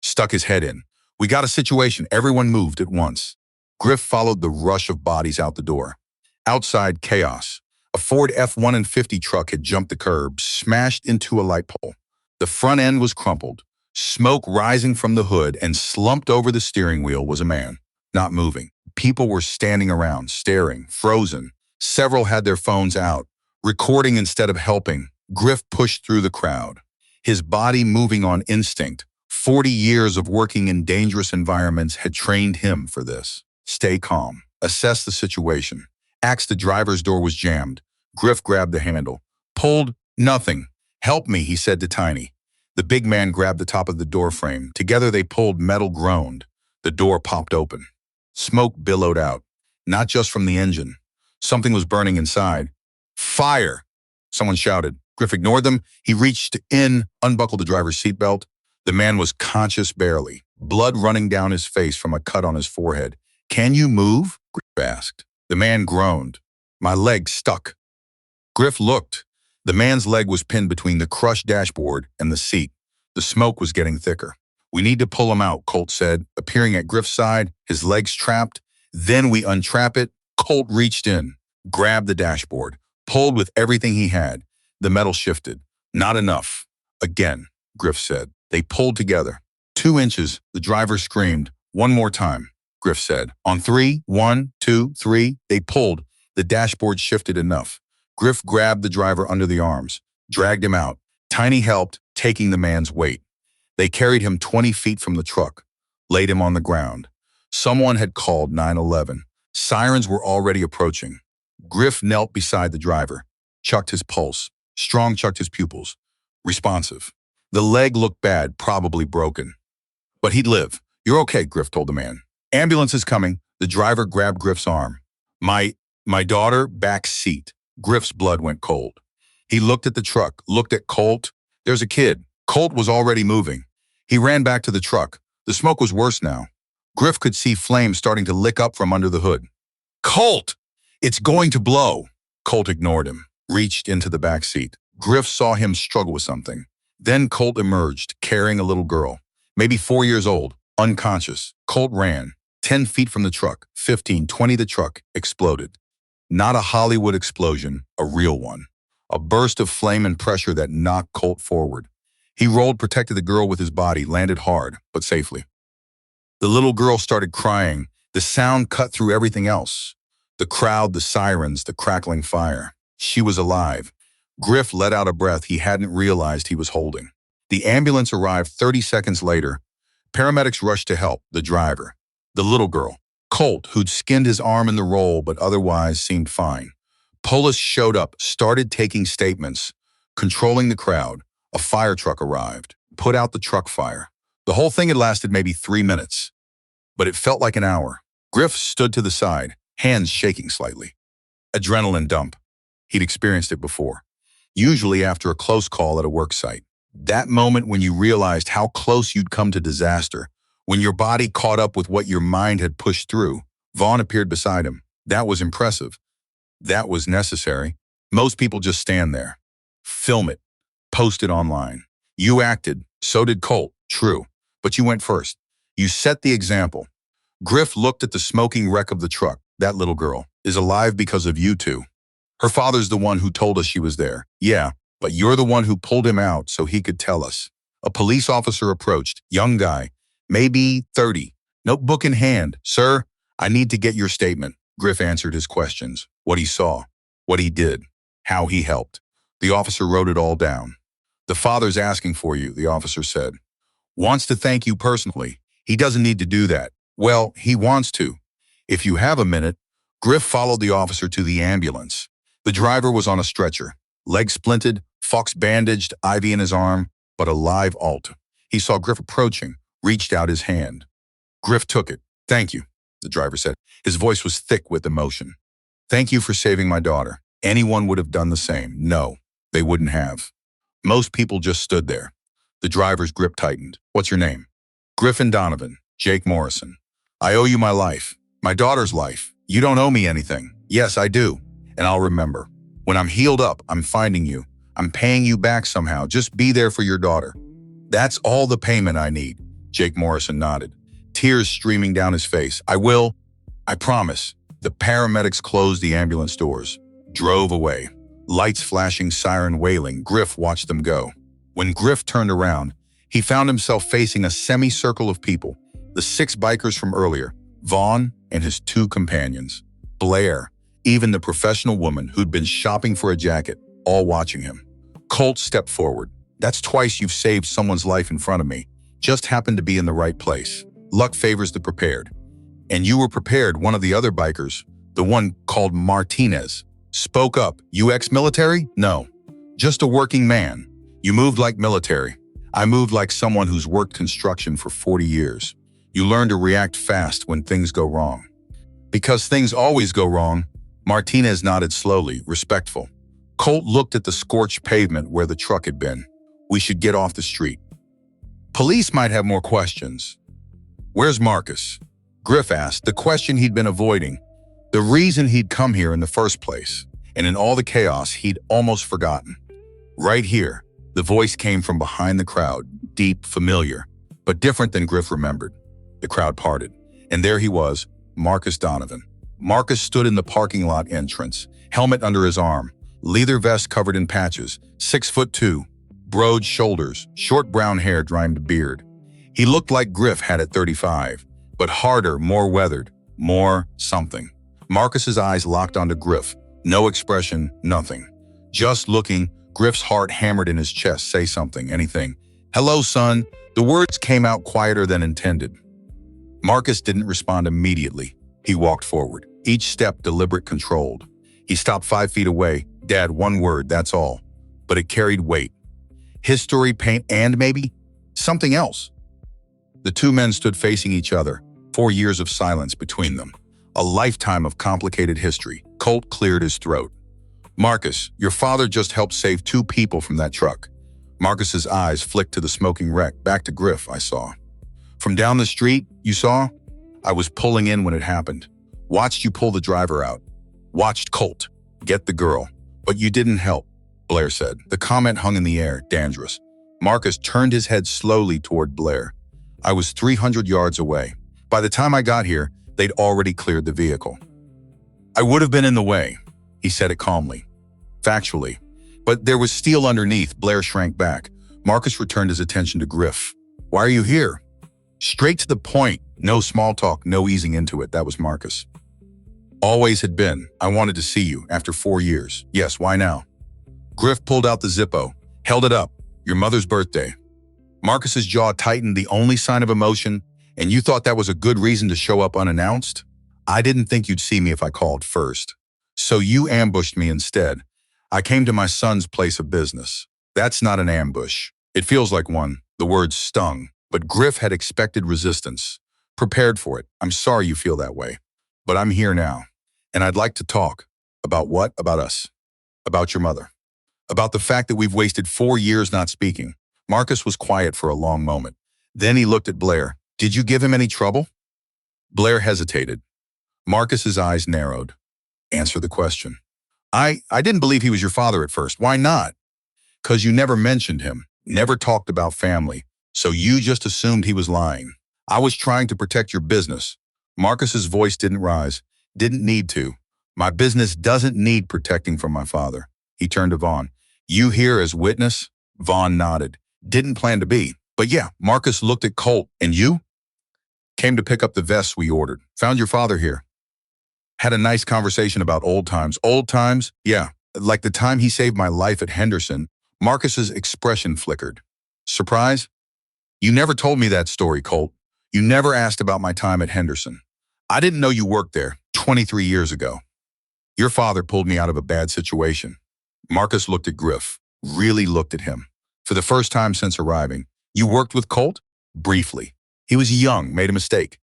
stuck his head in. We got a situation. Everyone moved at once. Griff followed the rush of bodies out the door. Outside, chaos. A Ford F-150 truck had jumped the curb, smashed into a light pole. The front end was crumpled. Smoke rising from the hood, and slumped over the steering wheel was a man, not moving. People were standing around, staring, frozen. Several had their phones out, recording instead of helping. Griff pushed through the crowd, his body moving on instinct. 40 years of working in dangerous environments had trained him for this. Stay calm, assess the situation. The driver's door was jammed. Griff grabbed the handle, pulled, nothing. Help me, he said to Tiny. The big man grabbed the top of the door frame. Together they pulled. Metal groaned. The door popped open. Smoke billowed out, not just from the engine. Something was burning inside. Fire! Someone shouted. Griff ignored them. He reached in, unbuckled the driver's seatbelt. The man was conscious barely, blood running down his face from a cut on his forehead. Can you move? Griff asked. The man groaned. My leg stuck. Griff looked. The man's leg was pinned between the crushed dashboard and the seat. The smoke was getting thicker. We need to pull him out, Colt said, appearing at Griff's side, his legs trapped, Then we untrap it. Colt reached in, grabbed the dashboard, pulled with everything he had. The metal shifted. Not enough. Again, Griff said. They pulled together. 2 inches, the driver screamed. One more time, Griff said. On three, 1, 2, 3, they pulled. The dashboard shifted enough. Griff grabbed the driver under the arms, dragged him out. Tiny helped, taking the man's weight. They carried him 20 feet from the truck, laid him on the ground. Someone had called 911. Sirens were already approaching. Griff knelt beside the driver, chucked his pulse. Strong chucked his pupils. Responsive. The leg looked bad, probably broken. But he'd live. You're okay, Griff told the man. Ambulance is coming. The driver grabbed Griff's arm. My daughter, back seat. Griff's blood went cold. He looked at the truck, looked at Colt. There's a kid. Colt was already moving. He ran back to the truck. The smoke was worse now. Griff could see flames starting to lick up from under the hood. Colt! It's going to blow. Colt ignored him, reached into the back seat. Griff saw him struggle with something. Then Colt emerged, carrying a little girl, maybe 4 years old, unconscious. Colt ran. 10 feet from the truck, 15, 20, the truck exploded. Not a Hollywood explosion, a real one. A burst of flame and pressure that knocked Colt forward. He rolled, protected the girl with his body, landed hard, but safely. The little girl started crying. The sound cut through everything else. The crowd, the sirens, the crackling fire. She was alive. Griff let out a breath he hadn't realized he was holding. The ambulance arrived 30 seconds later. Paramedics rushed to help the driver. The little girl, Colt, who'd skinned his arm in the roll but otherwise seemed fine. Police showed up, started taking statements, controlling the crowd. A fire truck arrived, put out the truck fire. The whole thing had lasted maybe 3 minutes, but it felt like an hour. Griff stood to the side, hands shaking slightly. Adrenaline dump. He'd experienced it before, usually after a close call at a work site. That moment when you realized how close you'd come to disaster, when your body caught up with what your mind had pushed through. Vaughn appeared beside him. That was impressive. That was necessary. Most people just stand there. Film it. Post it online. You acted. So did Colt. True. But you went first. You set the example. Griff looked at the smoking wreck of the truck. That little girl is alive because of you two. Her father's the one who told us she was there. Yeah, but you're the one who pulled him out so he could tell us. A police officer approached. Young guy. Maybe 30. Notebook in hand. Sir, I need to get your statement. Griff answered his questions. What he saw. What he did. How he helped. The officer wrote it all down. The father's asking for you, the officer said. Wants to thank you personally. He doesn't need to do that. Well, he wants to. If you have a minute. Griff followed the officer to the ambulance. The driver was on a stretcher. Leg splinted, Fox bandaged, IV in his arm, but a live alt. He saw Griff approaching, reached out his hand. Griff took it. Thank you, the driver said. His voice was thick with emotion. Thank you for saving my daughter. Anyone would have done the same. No, they wouldn't have. Most people just stood there. The driver's grip tightened. What's your name? Griffin Donovan. Jake Morrison. I owe you my life. My daughter's life. You don't owe me anything. Yes, I do. And I'll remember. When I'm healed up, I'm finding you. I'm paying you back somehow. Just be there for your daughter. That's all the payment I need. Jake Morrison nodded. Tears streaming down his face. I will. I promise. The paramedics closed the ambulance doors. Drove away. Lights flashing, siren wailing. Griff watched them go. When Griff turned around, he found himself facing a semicircle of people. The 6 bikers from earlier. Vaughn and his 2 companions. Blair, even the professional woman who'd been shopping for a jacket, all watching him. Colt stepped forward. That's twice you've saved someone's life in front of me. Just happened to be in the right place. Luck favors the prepared. And you were prepared. One of the other bikers, the one called Martinez, spoke up. You ex-military? No. Just a working man. You moved like military. I moved like someone who's worked construction for 40 years. You learn to react fast when things go wrong. Because things always go wrong, Martinez nodded slowly, respectful. Colt looked at the scorched pavement where the truck had been. We should get off the street. Police might have more questions. Where's Marcus? Griff asked, the question he'd been avoiding. The reason he'd come here in the first place, and in all the chaos he'd almost forgotten. Right here, the voice came from behind the crowd, deep, familiar, but different than Griff remembered. The crowd parted, and there he was, Marcus Donovan. Marcus stood in the parking lot entrance, helmet under his arm, leather vest covered in patches, 6'2", broad shoulders, short brown hair drying to beard. He looked like Griff had at 35, but harder, more weathered, more something. Marcus's eyes locked onto Griff. No expression, nothing. Just looking, Griff's heart hammered in his chest. Say something, anything. "Hello, son." The words came out quieter than intended. Marcus didn't respond immediately. He walked forward, each step deliberate, controlled. He stopped 5 feet away. "Dad, one word, that's all." But it carried weight. History, pain, and maybe something else. The two men stood facing each other, 4 years of silence between them. A lifetime of complicated history. Colt cleared his throat. "Marcus, your father just helped save 2 people from that truck." Marcus's eyes flicked to the smoking wreck. "Back to Griff, I saw." "From down the street, you saw?" "I was pulling in when it happened. Watched you pull the driver out. Watched Colt get the girl. But you didn't help," Blair said. The comment hung in the air, dangerous. Marcus turned his head slowly toward Blair. "I was 300 yards away. By the time I got here, they'd already cleared the vehicle." "I would have been in the way," he said it calmly. Factually. But there was steel underneath. Blair shrank back. Marcus returned his attention to Griff. "Why are you here?" Straight to the point. No small talk, no easing into it. That was Marcus. "Always had been. I wanted to see you after 4 years. Yes, why now?" Griff pulled out the Zippo, held it up. "Your mother's birthday." Marcus's jaw tightened, the only sign of emotion. "And you thought that was a good reason to show up unannounced?" "I didn't think you'd see me if I called first. So you ambushed me instead." "I came to my son's place of business." "That's not an ambush." "It feels like one." The words stung, but Griff had expected resistance, prepared for it. "I'm sorry you feel that way, but I'm here now, and I'd like to talk." "About what?" "About us. About your mother. About the fact that we've wasted 4 years not speaking." Marcus was quiet for a long moment. Then he looked at Blair. "Did you give him any trouble?" Blair hesitated. Marcus's eyes narrowed. "Answer the question." I didn't believe he was your father at first." "Why not?" "'Cause you never mentioned him, never talked about family, so you just assumed he was lying." "I was trying to protect your business." Marcus's voice didn't rise. "Didn't need to. My business doesn't need protecting from my father." He turned to Vaughn. "You here as witness?" Vaughn nodded. "Didn't plan to be, but yeah." Marcus looked at Colt. "And you?" "Came to pick up the vests we ordered. Found your father here. Had a nice conversation about old times." "Old times?" "Yeah, like the time he saved my life at Henderson." Marcus's expression flickered. "Surprise?" "You never told me that story, Colt. You never asked about my time at Henderson." "I didn't know you worked there 23 years ago. Your father pulled me out of a bad situation." Marcus looked at Griff, really looked at him. "For the first time since arriving." "You worked with Colt?" "Briefly. He was young, made a mistake."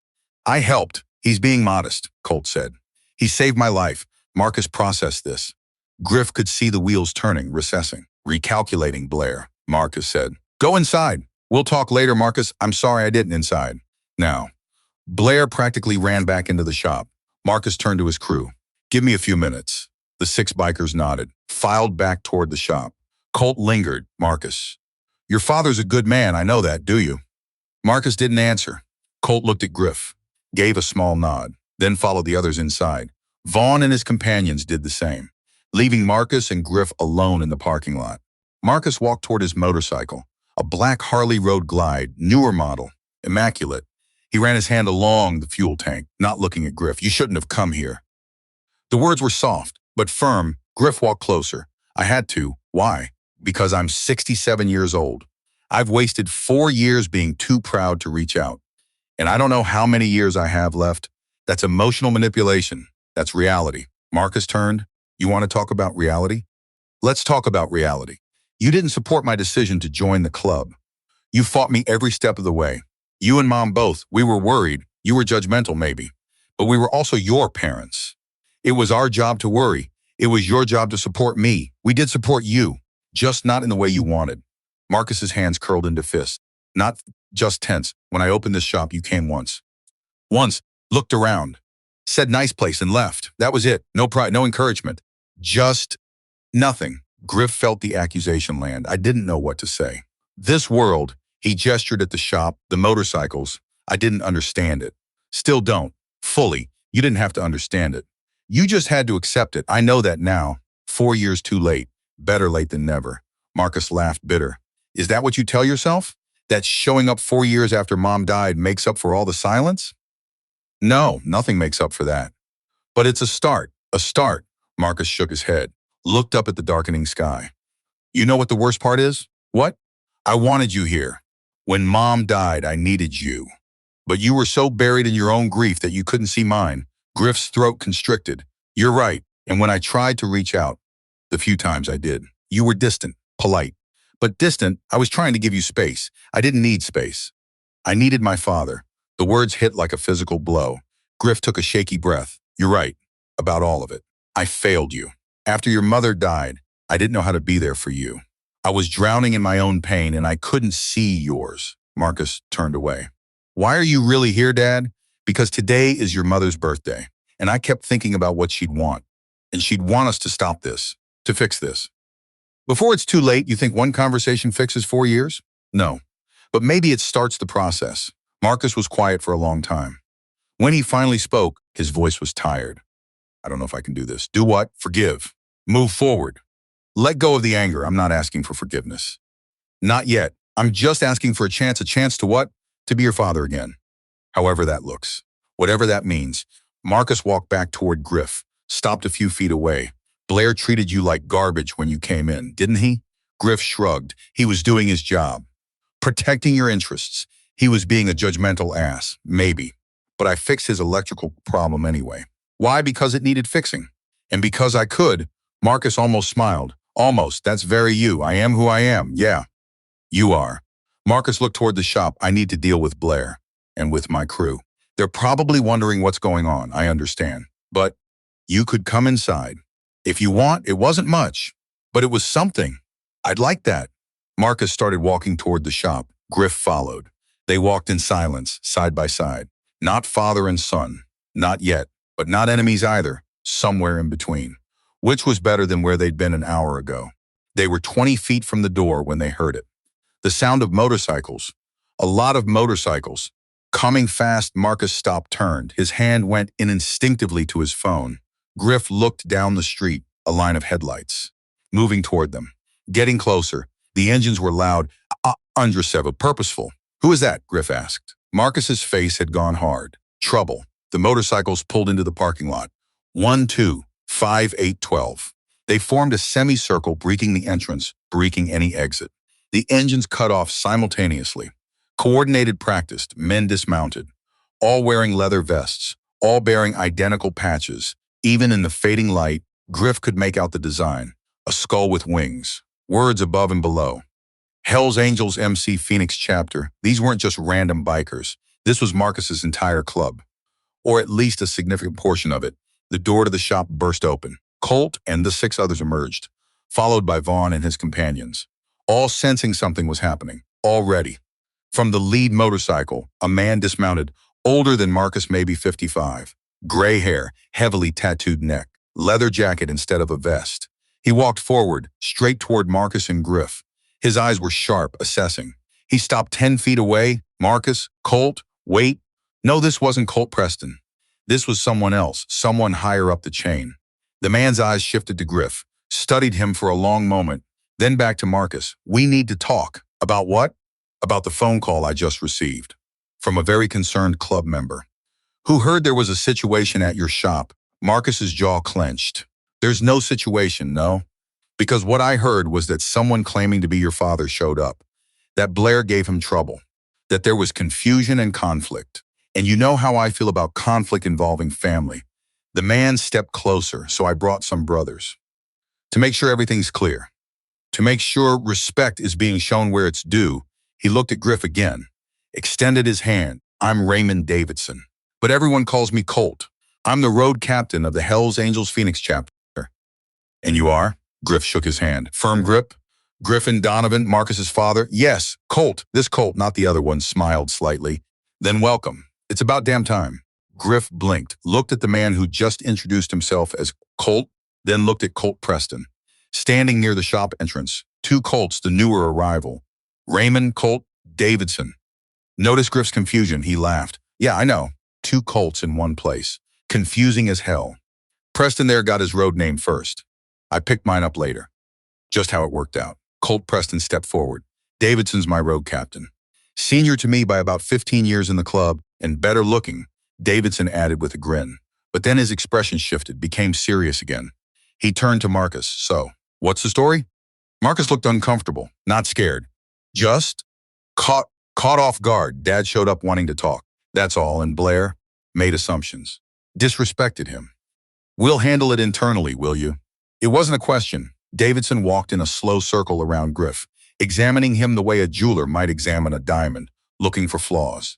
"I helped. He's being modest," Colt said. "He saved my life." Marcus processed this. Griff could see the wheels turning, recessing, recalculating. "Blair," Marcus said. "Go inside. We'll talk later." "Marcus, I'm sorry I didn't." "Inside. Now." Blair practically ran back into the shop. Marcus turned to his crew. "Give me a few minutes." The 6 bikers nodded, filed back toward the shop. Colt lingered. "Marcus, your father's a good man, I know that, do you?" Marcus didn't answer. Colt looked at Griff, gave a small nod, then followed the others inside. Vaughn and his companions did the same, leaving Marcus and Griff alone in the parking lot. Marcus walked toward his motorcycle, a black Harley Road Glide, newer model, immaculate. He ran his hand along the fuel tank, not looking at Griff. "You shouldn't have come here." The words were soft, but firm. Griff walked closer. "I had to." "Why?" "Because I'm 67 years old. I've wasted 4 years being too proud to reach out. And I don't know how many years I have left. That's emotional manipulation. That's reality." Marcus turned. "You want to talk about reality? Let's talk about reality. You didn't support my decision to join the club. You fought me every step of the way. You and Mom both. We were worried. You were judgmental, maybe. But we were also your parents. It was our job to worry. It was your job to support me. We did support you, just not in the way you wanted." Marcus's hands curled into fists. "Not just tense. When I opened this shop, you came once. Once, looked around, said nice place and left. That was it. No pride, no encouragement. Just nothing." Griff felt the accusation land. "I didn't know what to say. This world," he gestured at the shop, the motorcycles, "I didn't understand it. Still don't. Fully. You didn't have to understand it. You just had to accept it. I know that now. 4 years too late. Better late than never. Marcus laughed bitter. Is that what you tell yourself? That showing up 4 years after mom died makes up for all the silence? No, nothing makes up for that. But it's a start. A start. Marcus shook his head, looked up at the darkening sky. You know what the worst part is? What? I wanted you here. When mom died, I needed you. But you were so buried in your own grief that you couldn't see mine. Griff's throat constricted. You're right. And when I tried to reach out, the few times I did, you were distant, polite. But distant, I was trying to give you space. I didn't need space. I needed my father. The words hit like a physical blow. Griff took a shaky breath. You're right. About all of it. I failed you. After your mother died, I didn't know how to be there for you. I was drowning in my own pain and I couldn't see yours. Marcus turned away. Why are you really here, Dad? Because today is your mother's birthday, and I kept thinking about what she'd want. And she'd want us to stop this, to fix this. Before it's too late, you think one conversation fixes 4 years? No. But maybe it starts the process. Marcus was quiet for a long time. When he finally spoke, his voice was tired. I don't know if I can do this. Do what? Forgive. Move forward. Let go of the anger. I'm not asking for forgiveness. Not yet. I'm just asking for a chance. A chance to what? To be your father again. However that looks. Whatever that means. Marcus walked back toward Griff, stopped a few feet away. Blair treated you like garbage when you came in, didn't he? Griff shrugged. He was doing his job. Protecting your interests. He was being a judgmental ass. Maybe. But I fixed his electrical problem anyway. Why? Because it needed fixing. And because I could. Marcus almost smiled. Almost. That's very you. I am who I am. Yeah. You are. Marcus looked toward the shop. I need to deal with Blair. And with my crew. They're probably wondering what's going on. I understand. But you could come inside. If you want, it wasn't much. But it was something. I'd like that. Marcus started walking toward the shop. Griff followed. They walked in silence, side by side. Not father and son. Not yet. But not enemies either. Somewhere in between. Which was better than where they'd been an hour ago. They were 20 feet from the door when they heard it. The sound of motorcycles. A lot of motorcycles. Coming fast, Marcus stopped, turned. His hand went in instinctively to his phone. Griff looked down the street, a line of headlights. Moving toward them. Getting closer. The engines were loud. Undressive, purposeful. Who is that? Griff asked. Marcus's face had gone hard. Trouble. The motorcycles pulled into the parking lot. 1, 2, 5, 8, 12. They formed a semicircle, breaking the entrance, breaking any exit. The engines cut off simultaneously. Coordinated, practiced, men dismounted. All wearing leather vests, all bearing identical patches. Even in the fading light, Griff could make out the design. A skull with wings. Words above and below. Hell's Angels MC Phoenix chapter. These weren't just random bikers. This was Marcus's entire club. Or at least a significant portion of it. The door to the shop burst open. Colt and the 6 others emerged, followed by Vaughn and his companions. All sensing something was happening. Already. From the lead motorcycle, a man dismounted, older than Marcus, maybe 55. Gray hair, heavily tattooed neck, leather jacket instead of a vest. He walked forward, straight toward Marcus and Griff. His eyes were sharp, assessing. He stopped 10 feet away. Marcus, Colt, wait. No, this wasn't Colt Preston. This was someone else, someone higher up the chain. The man's eyes shifted to Griff, studied him for a long moment, then back to Marcus. We need to talk. About what? About the phone call I just received. From a very concerned club member. Who heard there was a situation at your shop. Marcus's jaw clenched. There's no situation, no. Because what I heard was that someone claiming to be your father showed up. That Blair gave him trouble. That there was confusion and conflict. And you know how I feel about conflict involving family. The man stepped closer, so I brought some brothers. To make sure everything's clear. To make sure respect is being shown where it's due, he looked at Griff again, extended his hand. I'm Raymond Davidson, but everyone calls me Colt. I'm the road captain of the Hell's Angels Phoenix chapter. And you are? Griff shook his hand. Firm grip? Griffin Donovan, Marcus's father? Yes, Colt. This Colt, not the other one, smiled slightly. Then welcome. It's about damn time. Griff blinked, looked at the man who just introduced himself as Colt, then looked at Colt Preston. Standing near the shop entrance, 2 Colts, the newer arrival. Raymond, Colt, Davidson. Notice Griff's confusion. He laughed. Yeah, I know. 2 Colts in one place. Confusing as hell. Preston there got his road name first. I picked mine up later. Just how it worked out. Colt Preston stepped forward. Davidson's my road captain. Senior to me by about 15 years in the club, and better looking, Davidson added with a grin. But then his expression shifted, became serious again. He turned to Marcus. So, what's the story? Marcus looked uncomfortable, not scared. Just caught off guard. Dad showed up wanting to talk. That's all, and Blair made assumptions. Disrespected him. We'll handle it internally, will you? It wasn't a question. Davidson walked in a slow circle around Griff, examining him the way a jeweler might examine a diamond, looking for flaws.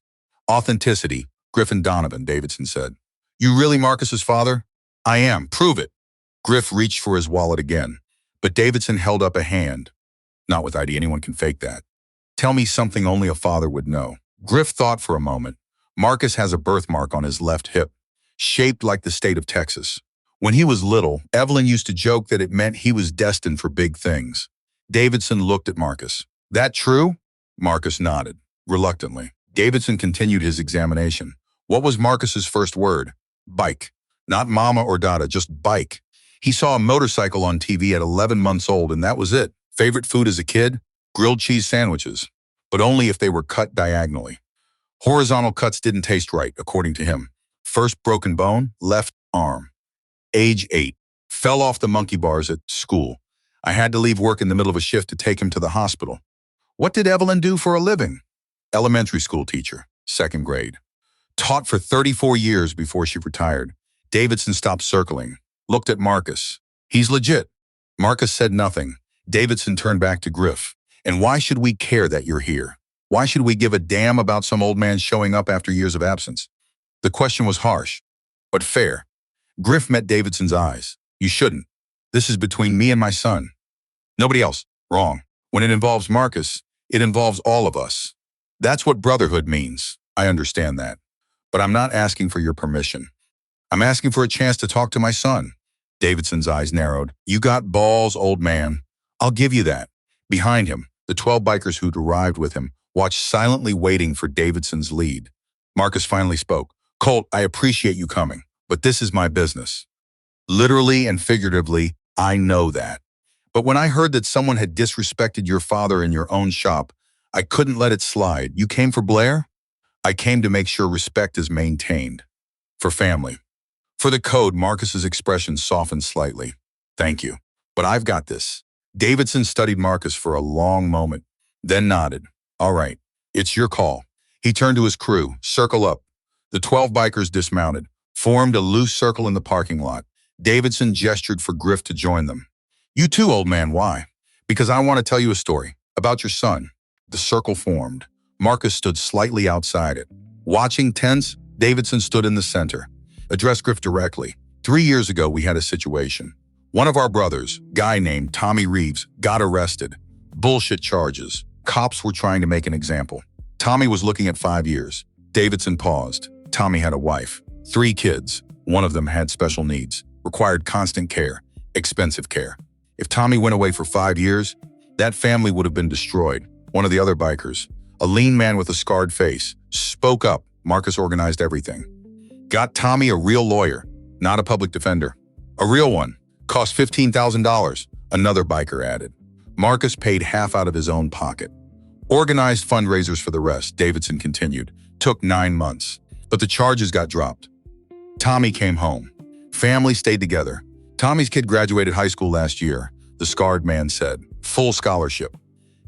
Authenticity, Griffin Donovan, Davidson said. You really Marcus's father? I am. Prove it. Griff reached for his wallet again, but Davidson held up a hand. Not with ID, anyone can fake that. Tell me something only a father would know. Griff thought for a moment. Marcus has a birthmark on his left hip, shaped like the state of Texas. When he was little, Evelyn used to joke that it meant he was destined for big things. Davidson looked at Marcus. That true? Marcus nodded, reluctantly. Davidson continued his examination. What was Marcus's first word? Bike. Not mama or dada, just bike. He saw a motorcycle on TV at 11 months old, and that was it. Favorite food as a kid? Grilled cheese sandwiches, but only if they were cut diagonally. Horizontal cuts didn't taste right, according to him. First broken bone, left arm. Age 8. Fell off the monkey bars at school. I had to leave work in the middle of a shift to take him to the hospital. What did Evelyn do for a living? Elementary school teacher, 2nd grade. Taught for 34 years before she retired. Davidson stopped circling, looked at Marcus. He's legit. Marcus said nothing. Davidson turned back to Griff. And why should we care that you're here? Why should we give a damn about some old man showing up after years of absence? The question was harsh, but fair. Griff met Davidson's eyes. You shouldn't. This is between me and my son. Nobody else. Wrong. When it involves Marcus, it involves all of us. That's what brotherhood means. I understand that. But I'm not asking for your permission. I'm asking for a chance to talk to my son. Davidson's eyes narrowed. You got balls, old man. I'll give you that. Behind him, the 12 bikers who'd arrived with him watched silently waiting for Davidson's lead. Marcus finally spoke. Colt, I appreciate you coming, but this is my business. Literally and figuratively, I know that. But when I heard that someone had disrespected your father in your own shop, I couldn't let it slide. You came for Blair? I came to make sure respect is maintained. For family. For the code, Marcus's expression softened slightly. Thank you. But I've got this. Davidson studied Marcus for a long moment, then nodded. All right, it's your call. He turned to his crew. Circle up. The 12 bikers dismounted, formed a loose circle in the parking lot. Davidson gestured for Griff to join them. You too, old man, why? Because I want to tell you a story about your son. The circle formed. Marcus stood slightly outside it. Watching tense, Davidson stood in the center. Addressed Griff directly. 3 years ago, we had a situation. One of our brothers, guy named Tommy Reeves, got arrested. Bullshit charges. Cops were trying to make an example. Tommy was looking at 5 years. Davidson paused. Tommy had a wife, 3 kids. One of them had special needs, required constant care, expensive care. If Tommy went away for 5 years, that family would have been destroyed. One of the other bikers, a lean man with a scarred face, spoke up. Marcus organized everything. Got Tommy a real lawyer, not a public defender. A real one. Cost $15,000, another biker added. Marcus paid half out of his own pocket. Organized fundraisers for the rest, Davidson continued. Took 9 months, but the charges got dropped. Tommy came home. Family stayed together. Tommy's kid graduated high school last year, the scarred man said. Full scholarship.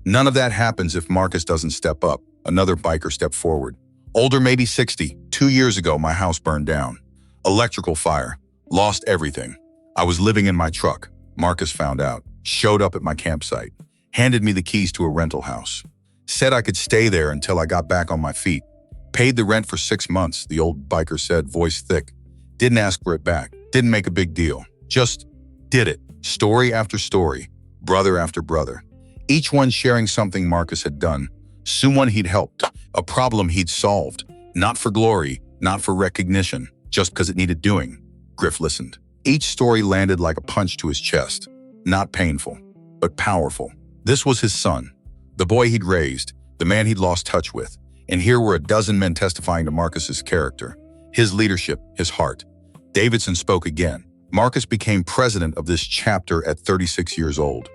None of that happens if Marcus doesn't step up. Another biker stepped forward. Older, maybe 60. 2 years ago, my house burned down. Electrical fire. Lost everything. I was living in my truck. Marcus found out. Showed up at my campsite. Handed me the keys to a rental house. Said I could stay there until I got back on my feet. Paid the rent for 6 months, the old biker said, voice thick. Didn't ask for it back. Didn't make a big deal. Just did it. Story after story. Brother after brother. Each one sharing something Marcus had done. Someone he'd helped. A problem he'd solved. Not for glory, not for recognition, just because it needed doing. Griff listened. Each story landed like a punch to his chest. Not painful, but powerful. This was his son. The boy he'd raised. The man he'd lost touch with. And here were a dozen men testifying to Marcus's character. His leadership, his heart. Davidson spoke again. Marcus became president of this chapter at 36 years old.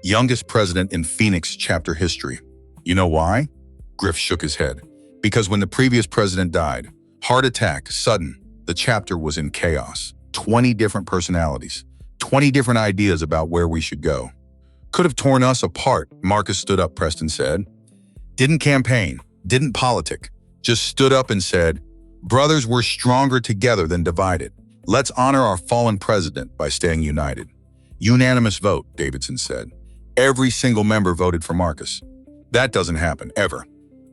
Youngest president in Phoenix chapter history. You know why? Griff shook his head. Because when the previous president died, heart attack, sudden, the chapter was in chaos. 20 different personalities, 20 different ideas about where we should go. Could have torn us apart, Marcus stood up, Preston said. Didn't campaign, didn't politic, just stood up and said, brothers, we're stronger together than divided. Let's honor our fallen president by staying united. Unanimous vote, Davidson said. Every single member voted for Marcus. That doesn't happen, ever.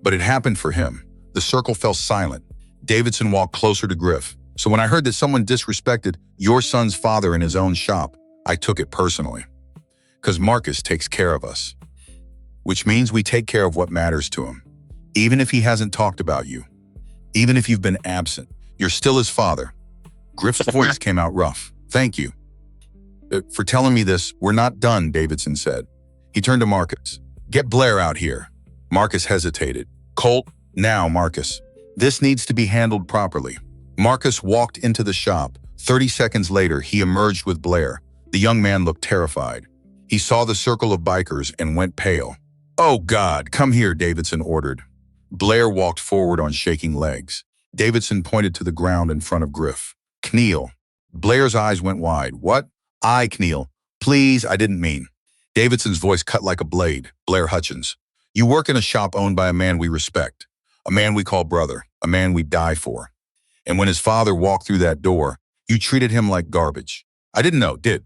But it happened for him. The circle fell silent. Davidson walked closer to Griff. So when I heard that someone disrespected your son's father in his own shop, I took it personally. Because Marcus takes care of us. Which means we take care of what matters to him. Even if he hasn't talked about you. Even if you've been absent, you're still his father. Griff's voice came out rough. Thank you. For telling me this, we're not done, Davidson said. He turned to Marcus. Get Blair out here. Marcus hesitated. Colt, now, Marcus. This needs to be handled properly. Marcus walked into the shop. 30 seconds later, he emerged with Blair. The young man looked terrified. He saw the circle of bikers and went pale. Oh God, come here, Davidson ordered. Blair walked forward on shaking legs. Davidson pointed to the ground in front of Griff. Kneel. Blair's eyes went wide. What? I kneel. Please, I didn't mean. Davidson's voice cut like a blade. Blair Hutchins. You work in a shop owned by a man we respect. A man we call brother. A man we die for. And when his father walked through that door, you treated him like garbage. I didn't know, did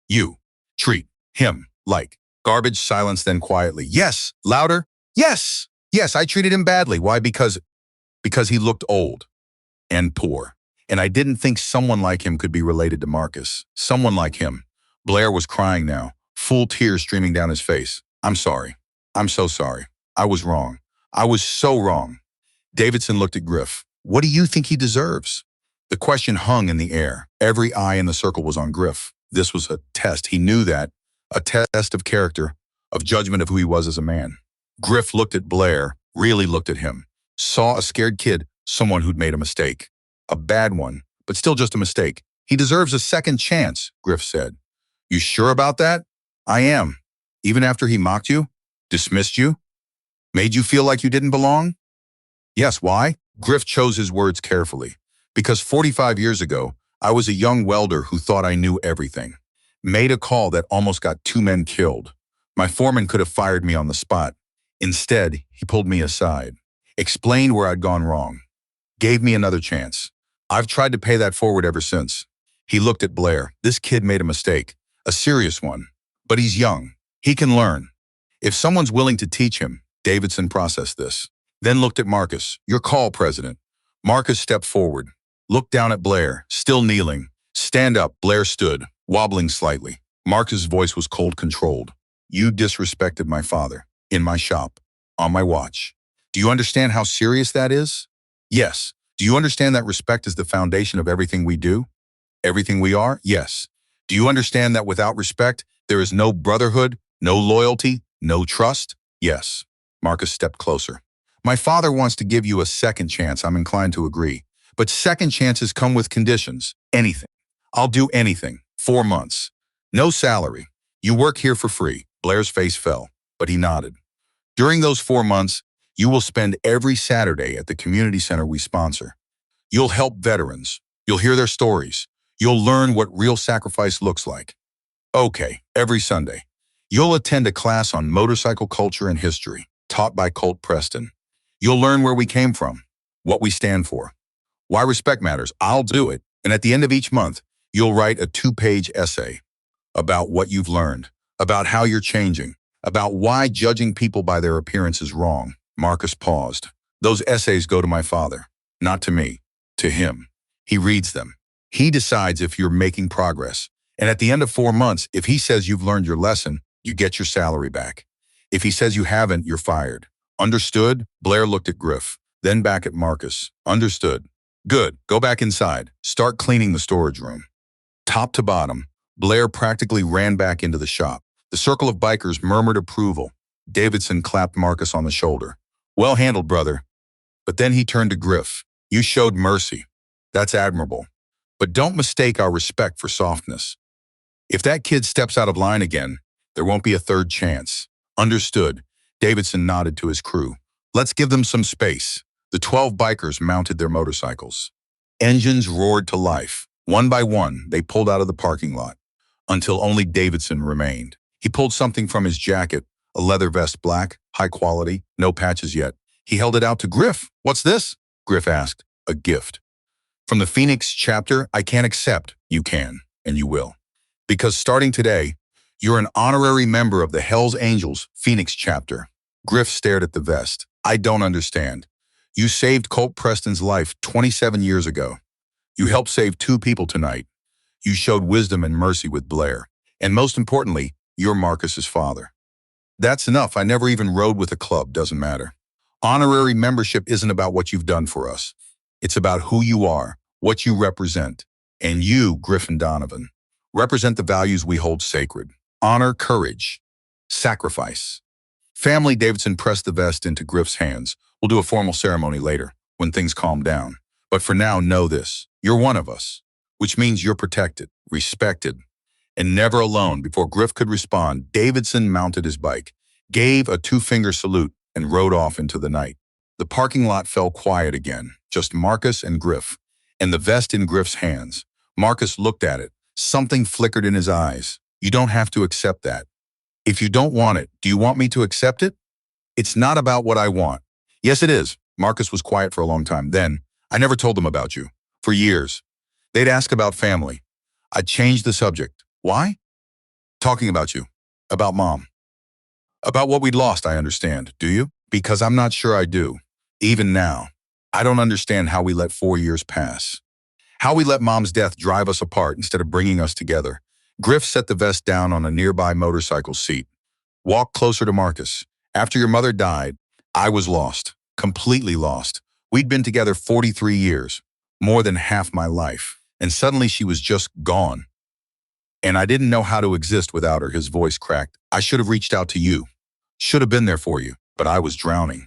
you treat him like garbage? Silence, then quietly. Yes, louder. Yes, I treated him badly. Why? Because he looked old and poor. And I didn't think someone like him could be related to Marcus. Someone like him. Blair was crying now, full tears streaming down his face. I'm sorry. I'm so sorry. I was wrong. I was so wrong. Davidson looked at Griff. What do you think he deserves? The question hung in the air. Every eye in the circle was on Griff. This was a test. He knew that. A test of character, of judgment of who he was as a man. Griff looked at Blair, really looked at him. Saw a scared kid, someone who'd made a mistake. A bad one, but still just a mistake. He deserves a second chance, Griff said. You sure about that? I am. Even after he mocked you? Dismissed you? Made you feel like you didn't belong? Yes, why? Griff chose his words carefully. Because 45 years ago, I was a young welder who thought I knew everything. Made a call that almost got 2 men killed. My foreman could have fired me on the spot. Instead, he pulled me aside, explained where I'd gone wrong, gave me another chance. I've tried to pay that forward ever since. He looked at Blair. This kid made a mistake, a serious one. But he's young. He can learn. If someone's willing to teach him, Davidson processed this. Then looked at Marcus. Your call, President. Marcus stepped forward, looked down at Blair, still kneeling. Stand up, Blair stood, wobbling slightly. Marcus' voice was cold, controlled. You disrespected my father, in my shop, on my watch. Do you understand how serious that is? Yes. Do you understand that respect is the foundation of everything we do? Everything we are? Yes. Do you understand that without respect, there is no brotherhood, no loyalty, no trust? Yes. Marcus stepped closer. My father wants to give you a second chance. I'm inclined to agree. But second chances come with conditions. Anything. I'll do anything. 4 months. No salary. You work here for free. Blair's face fell, but he nodded. During those 4 months, you will spend every Saturday at the community center we sponsor. You'll help veterans. You'll hear their stories. You'll learn what real sacrifice looks like. Okay, every Sunday. You'll attend a class on motorcycle culture and history, taught by Colt Preston. You'll learn where we came from, what we stand for, why respect matters. I'll do it. And at the end of each month, you'll write a 2-page essay about what you've learned, about how you're changing, about why judging people by their appearance is wrong. Marcus paused. Those essays go to my father, not to me, to him. He reads them. He decides if you're making progress. And at the end of 4 months, if he says you've learned your lesson, you get your salary back. If he says you haven't, you're fired. Understood? Blair looked at Griff, then back at Marcus. Understood. Good. Go back inside. Start cleaning the storage room. Top to bottom, Blair practically ran back into the shop. The circle of bikers murmured approval. Davidson clapped Marcus on the shoulder. Well handled, brother. But then he turned to Griff. You showed mercy. That's admirable. But don't mistake our respect for softness. If that kid steps out of line again, there won't be a third chance. Understood. Davidson nodded to his crew. Let's give them some space. The 12 bikers mounted their motorcycles. Engines roared to life. One by one, they pulled out of the parking lot, until only Davidson remained. He pulled something from his jacket, a leather vest, black, high quality, no patches yet. He held it out to Griff. What's this? Griff asked. A gift. From the Phoenix chapter, I can't accept. You can, and you will. Because starting today, you're an honorary member of the Hells Angels Phoenix chapter. Griff stared at the vest. I don't understand. You saved Colt Preston's life 27 years ago. You helped save 2 people tonight. You showed wisdom and mercy with Blair. And most importantly, you're Marcus's father. That's enough. I never even rode with a club. Doesn't matter. Honorary membership isn't about what you've done for us. It's about who you are, what you represent. And you, Griffin Donovan, represent the values we hold sacred. Honor, courage, sacrifice. Family. Davidson pressed the vest into Griff's hands. We'll do a formal ceremony later, when things calm down. But for now, know this. You're one of us, which means you're protected, respected, and never alone. Before Griff could respond, Davidson mounted his bike, gave a 2-finger salute, and rode off into the night. The parking lot fell quiet again, just Marcus and Griff, and the vest in Griff's hands. Marcus looked at it. Something flickered in his eyes. You don't have to accept that. If you don't want it, do you want me to accept it? It's not about what I want. Yes, it is. Marcus was quiet for a long time. Then, I never told them about you. For years. They'd ask about family. I'd change the subject. Why? Talking about you. About Mom. About what we'd lost, I understand. Do you? Because I'm not sure I do. Even now. I don't understand how we let 4 years pass. How we let Mom's death drive us apart instead of bringing us together. Griff set the vest down on a nearby motorcycle seat. Walk closer to Marcus. After your mother died, I was lost. Completely lost. We'd been together 43 years. More than half my life. And suddenly she was just gone. And I didn't know how to exist without her. His voice cracked. I should have reached out to you. Should have been there for you. But I was drowning.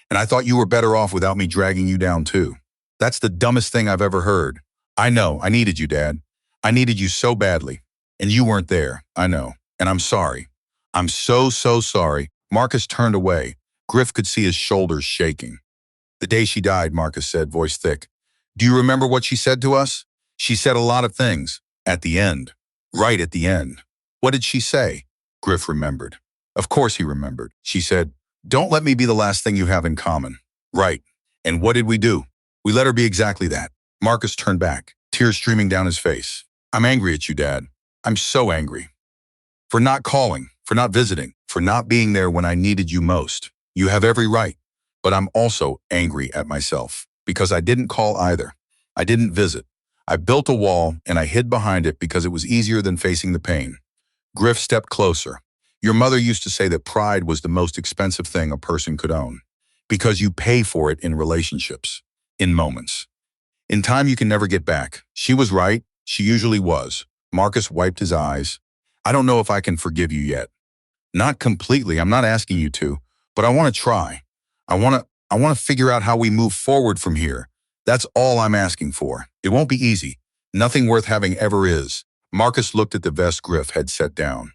And I thought you were better off without me dragging you down too. That's the dumbest thing I've ever heard. I know. I needed you, Dad. I needed you so badly. And you weren't there. I know. And I'm sorry. I'm so sorry. Marcus turned away. Griff could see his shoulders shaking. The day she died, Marcus said, voice thick. Do you remember what she said to us? She said a lot of things. At the end. Right at the end. What did she say? Griff remembered. Of course he remembered. She said, don't let me be the last thing you have in common. Right. And what did we do? We let her be exactly that. Marcus turned back, tears streaming down his face. I'm angry at you, Dad. I'm so angry. For not calling, for not visiting, for not being there when I needed you most. You have every right. But I'm also angry at myself because I didn't call either. I didn't visit. I built a wall and I hid behind it because it was easier than facing the pain. Griff stepped closer. Your mother used to say that pride was the most expensive thing a person could own because you pay for it in relationships, in moments. In time you can never get back. She was right. She usually was. Marcus wiped his eyes. I don't know if I can forgive you yet. Not completely. I'm not asking you to, but I want to try. I want to figure out how we move forward from here. That's all I'm asking for. It won't be easy. Nothing worth having ever is. Marcus looked at the vest Griff had set down.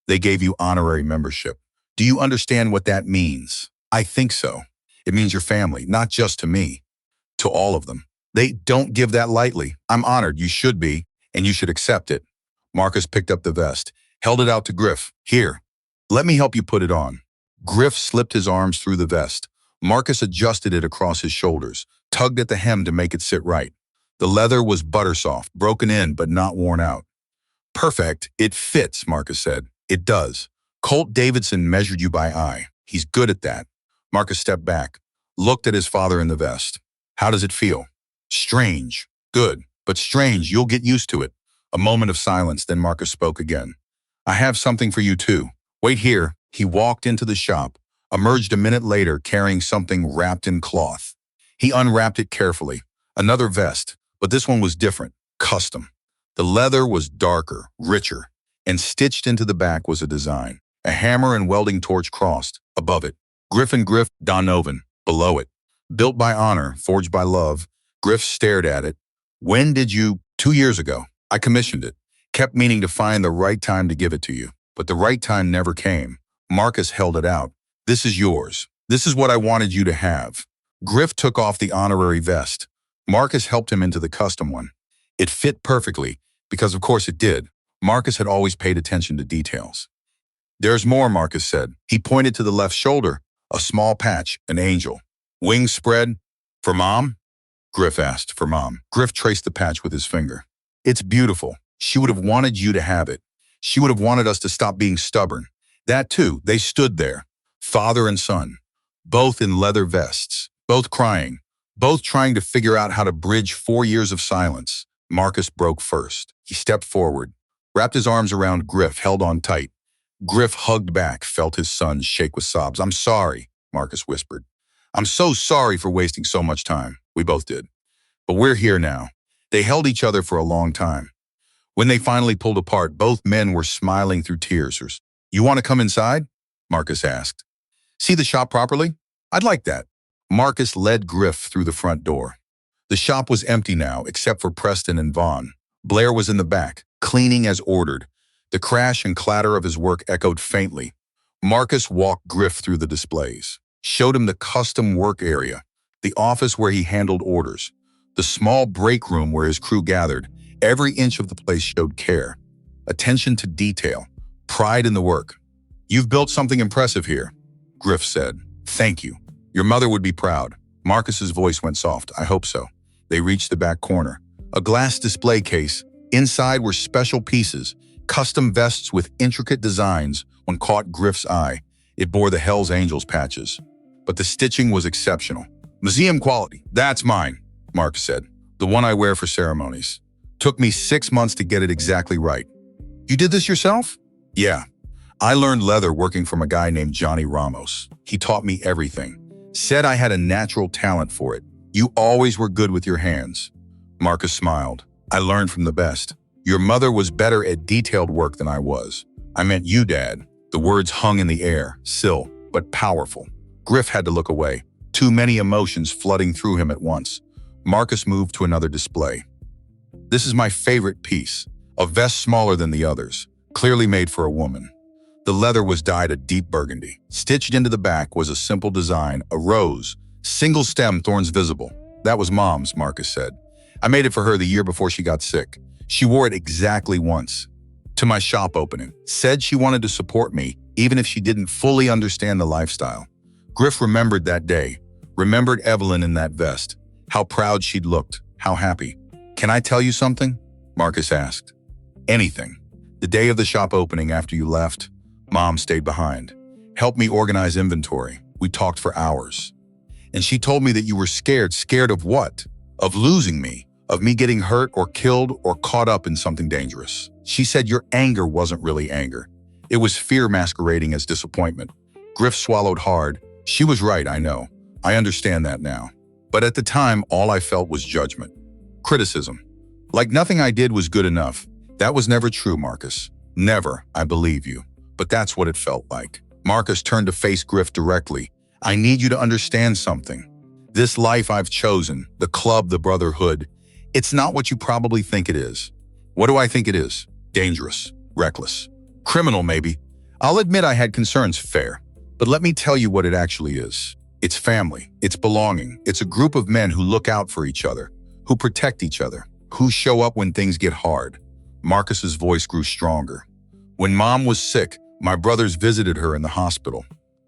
They gave you honorary membership. Do you understand what that means? I think so. It means your family, not just to me, to all of them. They don't give that lightly. I'm honored. You should be, and you should accept it. Marcus picked up the vest, held it out to Griff. Here, let me help you put it on. Griff slipped his arms through the vest. Marcus adjusted it across his shoulders, tugged at the hem to make it sit right. The leather was butter soft, broken in but not worn out. Perfect. It fits, Marcus said. It does. Colt Davidson measured you by eye. He's good at that. Marcus stepped back, looked at his father in the vest. How does it feel? Strange. Good. But strange. You'll get used to it. A moment of silence, then Marcus spoke again. I have something for you too. Wait here. He walked into the shop, emerged a minute later carrying something wrapped in cloth. He unwrapped it carefully. Another vest, but this one was different. Custom. The leather was darker, richer, and stitched into the back was a design. A hammer and welding torch crossed. Above it, Griffin Donovan. Below it, built by honor, forged by love. Griff stared at it. When did you 2 years ago. I commissioned it. Kept meaning to find the right time to give it to you. But the right time never came. Marcus held it out. This is yours. This is what I wanted you to have. Griff took off the honorary vest. Marcus helped him into the custom one. It fit perfectly, because of course it did. Marcus had always paid attention to details. There's more, Marcus said. He pointed to the left shoulder, a small patch, an angel. Wings spread. For Mom? Griff asked. For Mom. Griff traced the patch with his finger. It's beautiful. She would have wanted you to have it. She would have wanted us to stop being stubborn. That too, they stood there, father and son, both in leather vests, both crying, both trying to figure out how to bridge 4 years of silence. Marcus broke first. He stepped forward, wrapped his arms around Griff, held on tight. Griff hugged back, felt his son shake with sobs. I'm sorry, Marcus whispered. I'm so sorry for wasting so much time. We both did. But we're here now. They held each other for a long time. When they finally pulled apart, both men were smiling through tears. You want to come inside? Marcus asked. See the shop properly? I'd like that. Marcus led Griff through the front door. The shop was empty now, except for Preston and Vaughn. Blair was in the back, cleaning as ordered. The crash and clatter of his work echoed faintly. Marcus walked Griff through the displays, showed him the custom work area, the office where he handled orders, the small break room where his crew gathered. Every inch of the place showed care, attention to detail, pride in the work. You've built something impressive here, Griff said. Thank you. Your mother would be proud. Marcus's voice went soft. I hope so. They reached the back corner. A glass display case. Inside were special pieces, custom vests with intricate designs. One caught Griff's eye. It bore the Hell's Angels patches. But the stitching was exceptional. Museum quality. That's mine, Marcus said. The one I wear for ceremonies. Took me 6 months to get it exactly right. You did this yourself? Yeah. I learned leather working from a guy named Johnny Ramos. He taught me everything. Said I had a natural talent for it. You always were good with your hands. Marcus smiled. I learned from the best. Your mother was better at detailed work than I was. I meant you, Dad. The words hung in the air, still, but powerful. Griff had to look away. Too many emotions flooding through him at once. Marcus moved to another display. This is my favorite piece. A vest smaller than the others, clearly made for a woman. The leather was dyed a deep burgundy. Stitched into the back was a simple design, a rose, single stem, thorns visible. That was Mom's, Marcus said. I made it for her the year before she got sick. She wore it exactly once. To my shop opening. Said she wanted to support me, even if she didn't fully understand the lifestyle. Griff remembered that day. Remembered Evelyn in that vest. How proud she'd looked. How happy. Can I tell you something? Marcus asked. Anything. The day of the shop opening after you left, Mom stayed behind. Helped me organize inventory. We talked for hours. And she told me that you were scared. Scared of what? Of losing me. Of me getting hurt or killed or caught up in something dangerous. She said your anger wasn't really anger. It was fear masquerading as disappointment. Griff swallowed hard. She was right, I know. I understand that now. But at the time, all I felt was judgment. Criticism. Like nothing I did was good enough. That was never true, Marcus. Never, I believe you. But that's what it felt like. Marcus turned to face Griff directly. I need you to understand something. This life I've chosen, the club, the Brotherhood, it's not what you probably think it is. What do I think it is? Dangerous, reckless, criminal maybe. I'll admit I had concerns, fair. But let me tell you what it actually is. It's family, it's belonging, it's a group of men who look out for each other, who protect each other, who show up when things get hard. Marcus's voice grew stronger. When Mom was sick, my brothers visited her in the hospital,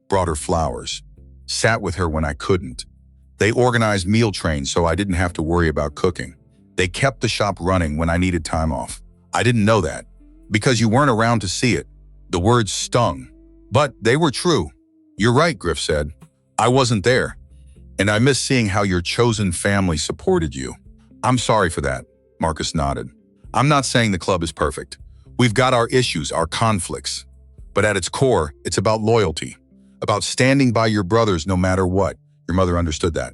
brought her flowers, sat with her when I couldn't. They organized meal trains so I didn't have to worry about cooking. They kept the shop running when I needed time off. I didn't know that, because you weren't around to see it. The words stung, but they were true. You're right, Griff said. I wasn't there, and I miss seeing how your chosen family supported you. I'm sorry for that, Marcus nodded. I'm not saying the club is perfect. We've got our issues, our conflicts. But at its core, it's about loyalty, about standing by your brothers no matter what. Your mother understood that.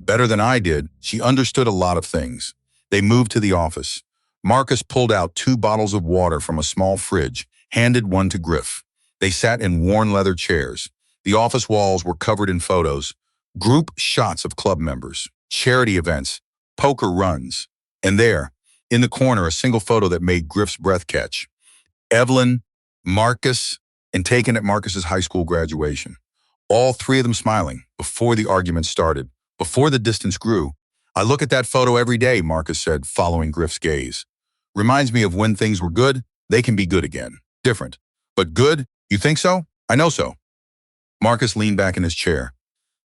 Better than I did, she understood a lot of things. They moved to the office. Marcus pulled out 2 bottles of water from a small fridge, handed one to Griff. They sat in worn leather chairs. The office walls were covered in photos, group shots of club members, charity events, poker runs. And there, In the corner, a single photo that made Griff's breath catch. Evelyn, Marcus, and taken at Marcus's high school graduation. All three of them smiling before the argument started, before the distance grew. I look at that photo every day, Marcus said, following Griff's gaze. Reminds me of when things were good, they can be good again. Different. But good? You think so? I know so. Marcus leaned back in his chair.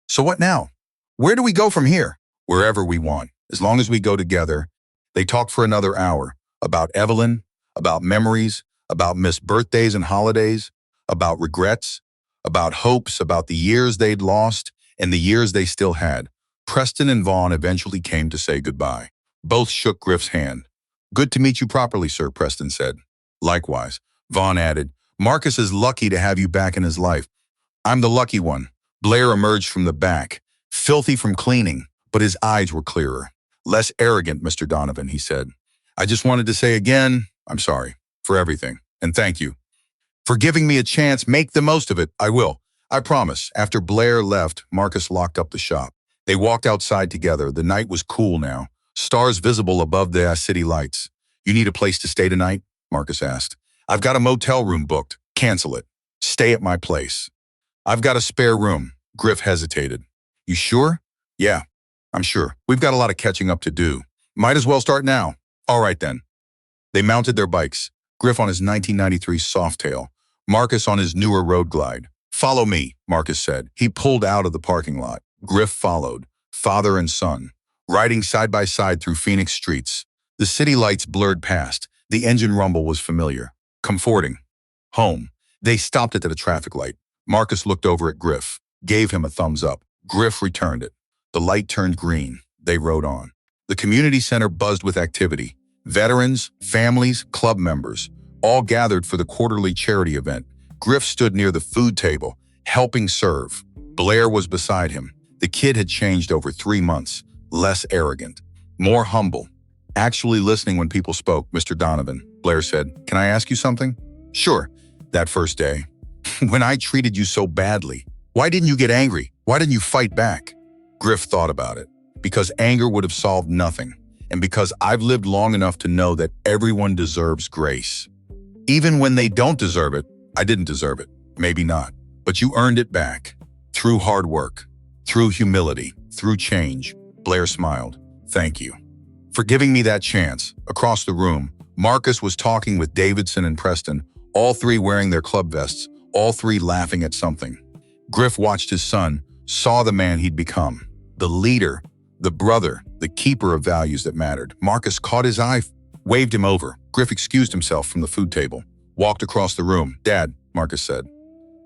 So what now? Where do we go from here? Wherever we want, as long as we go together. They talked for another hour about Evelyn, about memories, about missed birthdays and holidays, about regrets, about hopes, about the years they'd lost and the years they still had. Preston and Vaughn eventually came to say goodbye. Both shook Griff's hand. Good to meet you properly, sir, Preston said. Likewise, Vaughn added, Marcus is lucky to have you back in his life. I'm the lucky one. Blair emerged from the back, filthy from cleaning, but his eyes were clearer. Less arrogant, Mr. Donovan, he said. I just wanted to say again, I'm sorry for everything, and thank you. For giving me a chance, make the most of it. I will. I promise. After Blair left, Marcus locked up the shop. They walked outside together. The night was cool now, stars visible above the city lights. You need a place to stay tonight? Marcus asked. I've got a motel room booked. Cancel it. Stay at my place. I've got a spare room. Griff hesitated. You sure? Yeah, I'm sure. We've got a lot of catching up to do. Might as well start now. All right then. They mounted their bikes. Griff on his 1993 Softail, Marcus on his newer Road Glide. Follow me, Marcus said. He pulled out of the parking lot. Griff followed, father and son, riding side by side through Phoenix streets. The city lights blurred past. The engine rumble was familiar, comforting. Home. They stopped at the traffic light. Marcus looked over at Griff, gave him a thumbs up. Griff returned it. The light turned green. They rode on. The community center buzzed with activity. Veterans, families, club members, all gathered for the quarterly charity event. Griff stood near the food table, helping serve. Blair was beside him. The kid had changed over 3 months, less arrogant, more humble. Actually listening when people spoke, Mr. Donovan, Blair said, Can I ask you something? Sure. That first day, when I treated you so badly, why didn't you get angry? Why didn't you fight back? Griff thought about it. Because anger would have solved nothing. And because I've lived long enough to know that everyone deserves grace. Even when they don't deserve it, I didn't deserve it. Maybe not. But you earned it back. Through hard work. Through humility. Through change. Blair smiled. Thank you. For giving me that chance. Across the room, Marcus was talking with Davidson and Preston, all three wearing their club vests, all three laughing at something. Griff watched his son, saw the man he'd become. The leader, the brother, the keeper of values that mattered. Marcus caught his eye, waved him over. Griff excused himself from the food table, walked across the room. Dad, Marcus said,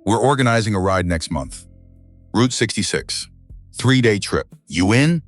we're organizing a ride next month. Route 66. 3-day trip. You in?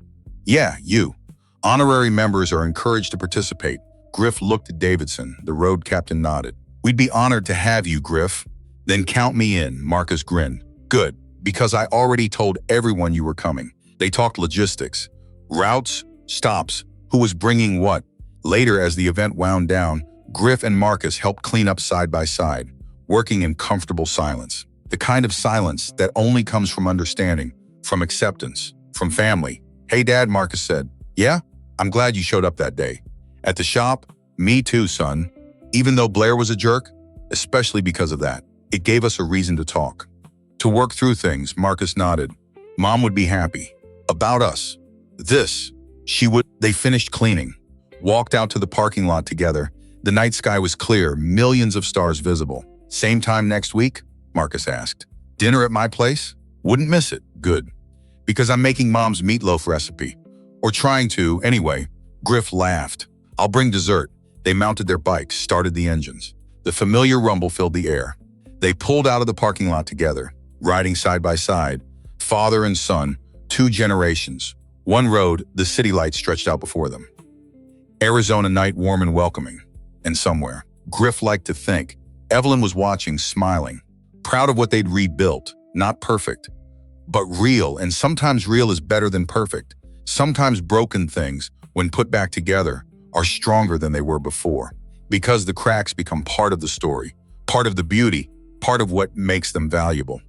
Yeah, you. Honorary members are encouraged to participate. Griff looked at Davidson. The road captain nodded. We'd be honored to have you, Griff. Then count me in, Marcus grinned. Good, because I already told everyone you were coming. They talked logistics. Routes, stops, who was bringing what. Later, as the event wound down, Griff and Marcus helped clean up side by side, working in comfortable silence. The kind of silence that only comes from understanding, from acceptance, from family. Hey, Dad, Marcus said. Yeah? I'm glad you showed up that day. At the shop? Me too, son. Even though Blair was a jerk, especially because of that. It gave us a reason to talk. To work through things, Marcus nodded. Mom would be happy. About us. This. She would. They finished cleaning. Walked out to the parking lot together. The night sky was clear, millions of stars visible. Same time next week? Marcus asked. Dinner at my place? Wouldn't miss it. Good. Because I'm making Mom's meatloaf recipe. Or trying to, anyway. Griff laughed. I'll bring dessert. They mounted their bikes, started the engines. The familiar rumble filled the air. They pulled out of the parking lot together, riding side by side, father and son, 2 generations. One road, the city lights stretched out before them. Arizona night warm and welcoming. And somewhere, Griff liked to think, Evelyn was watching, smiling, proud of what they'd rebuilt, not perfect, but real, and sometimes real is better than perfect. Sometimes broken things, when put back together, are stronger than they were before, because the cracks become part of the story, part of the beauty, part of what makes them valuable.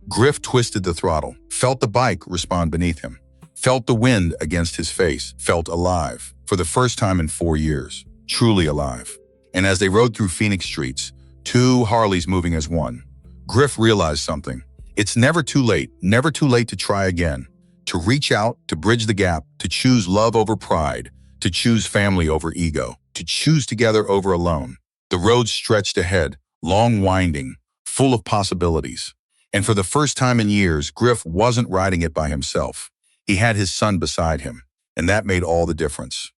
Griff twisted the throttle, felt the bike respond beneath him, felt the wind against his face, felt alive, for the first time in 4 years. truly alive. And as they rode through Phoenix streets, two Harleys moving as one, Griff realized something. It's never too late to try again, to reach out, to bridge the gap, to choose love over pride, to choose family over ego, to choose together over alone. The road stretched ahead, long winding, full of possibilities. And for the first time in years, Griff wasn't riding it by himself. He had his son beside him, and that made all the difference.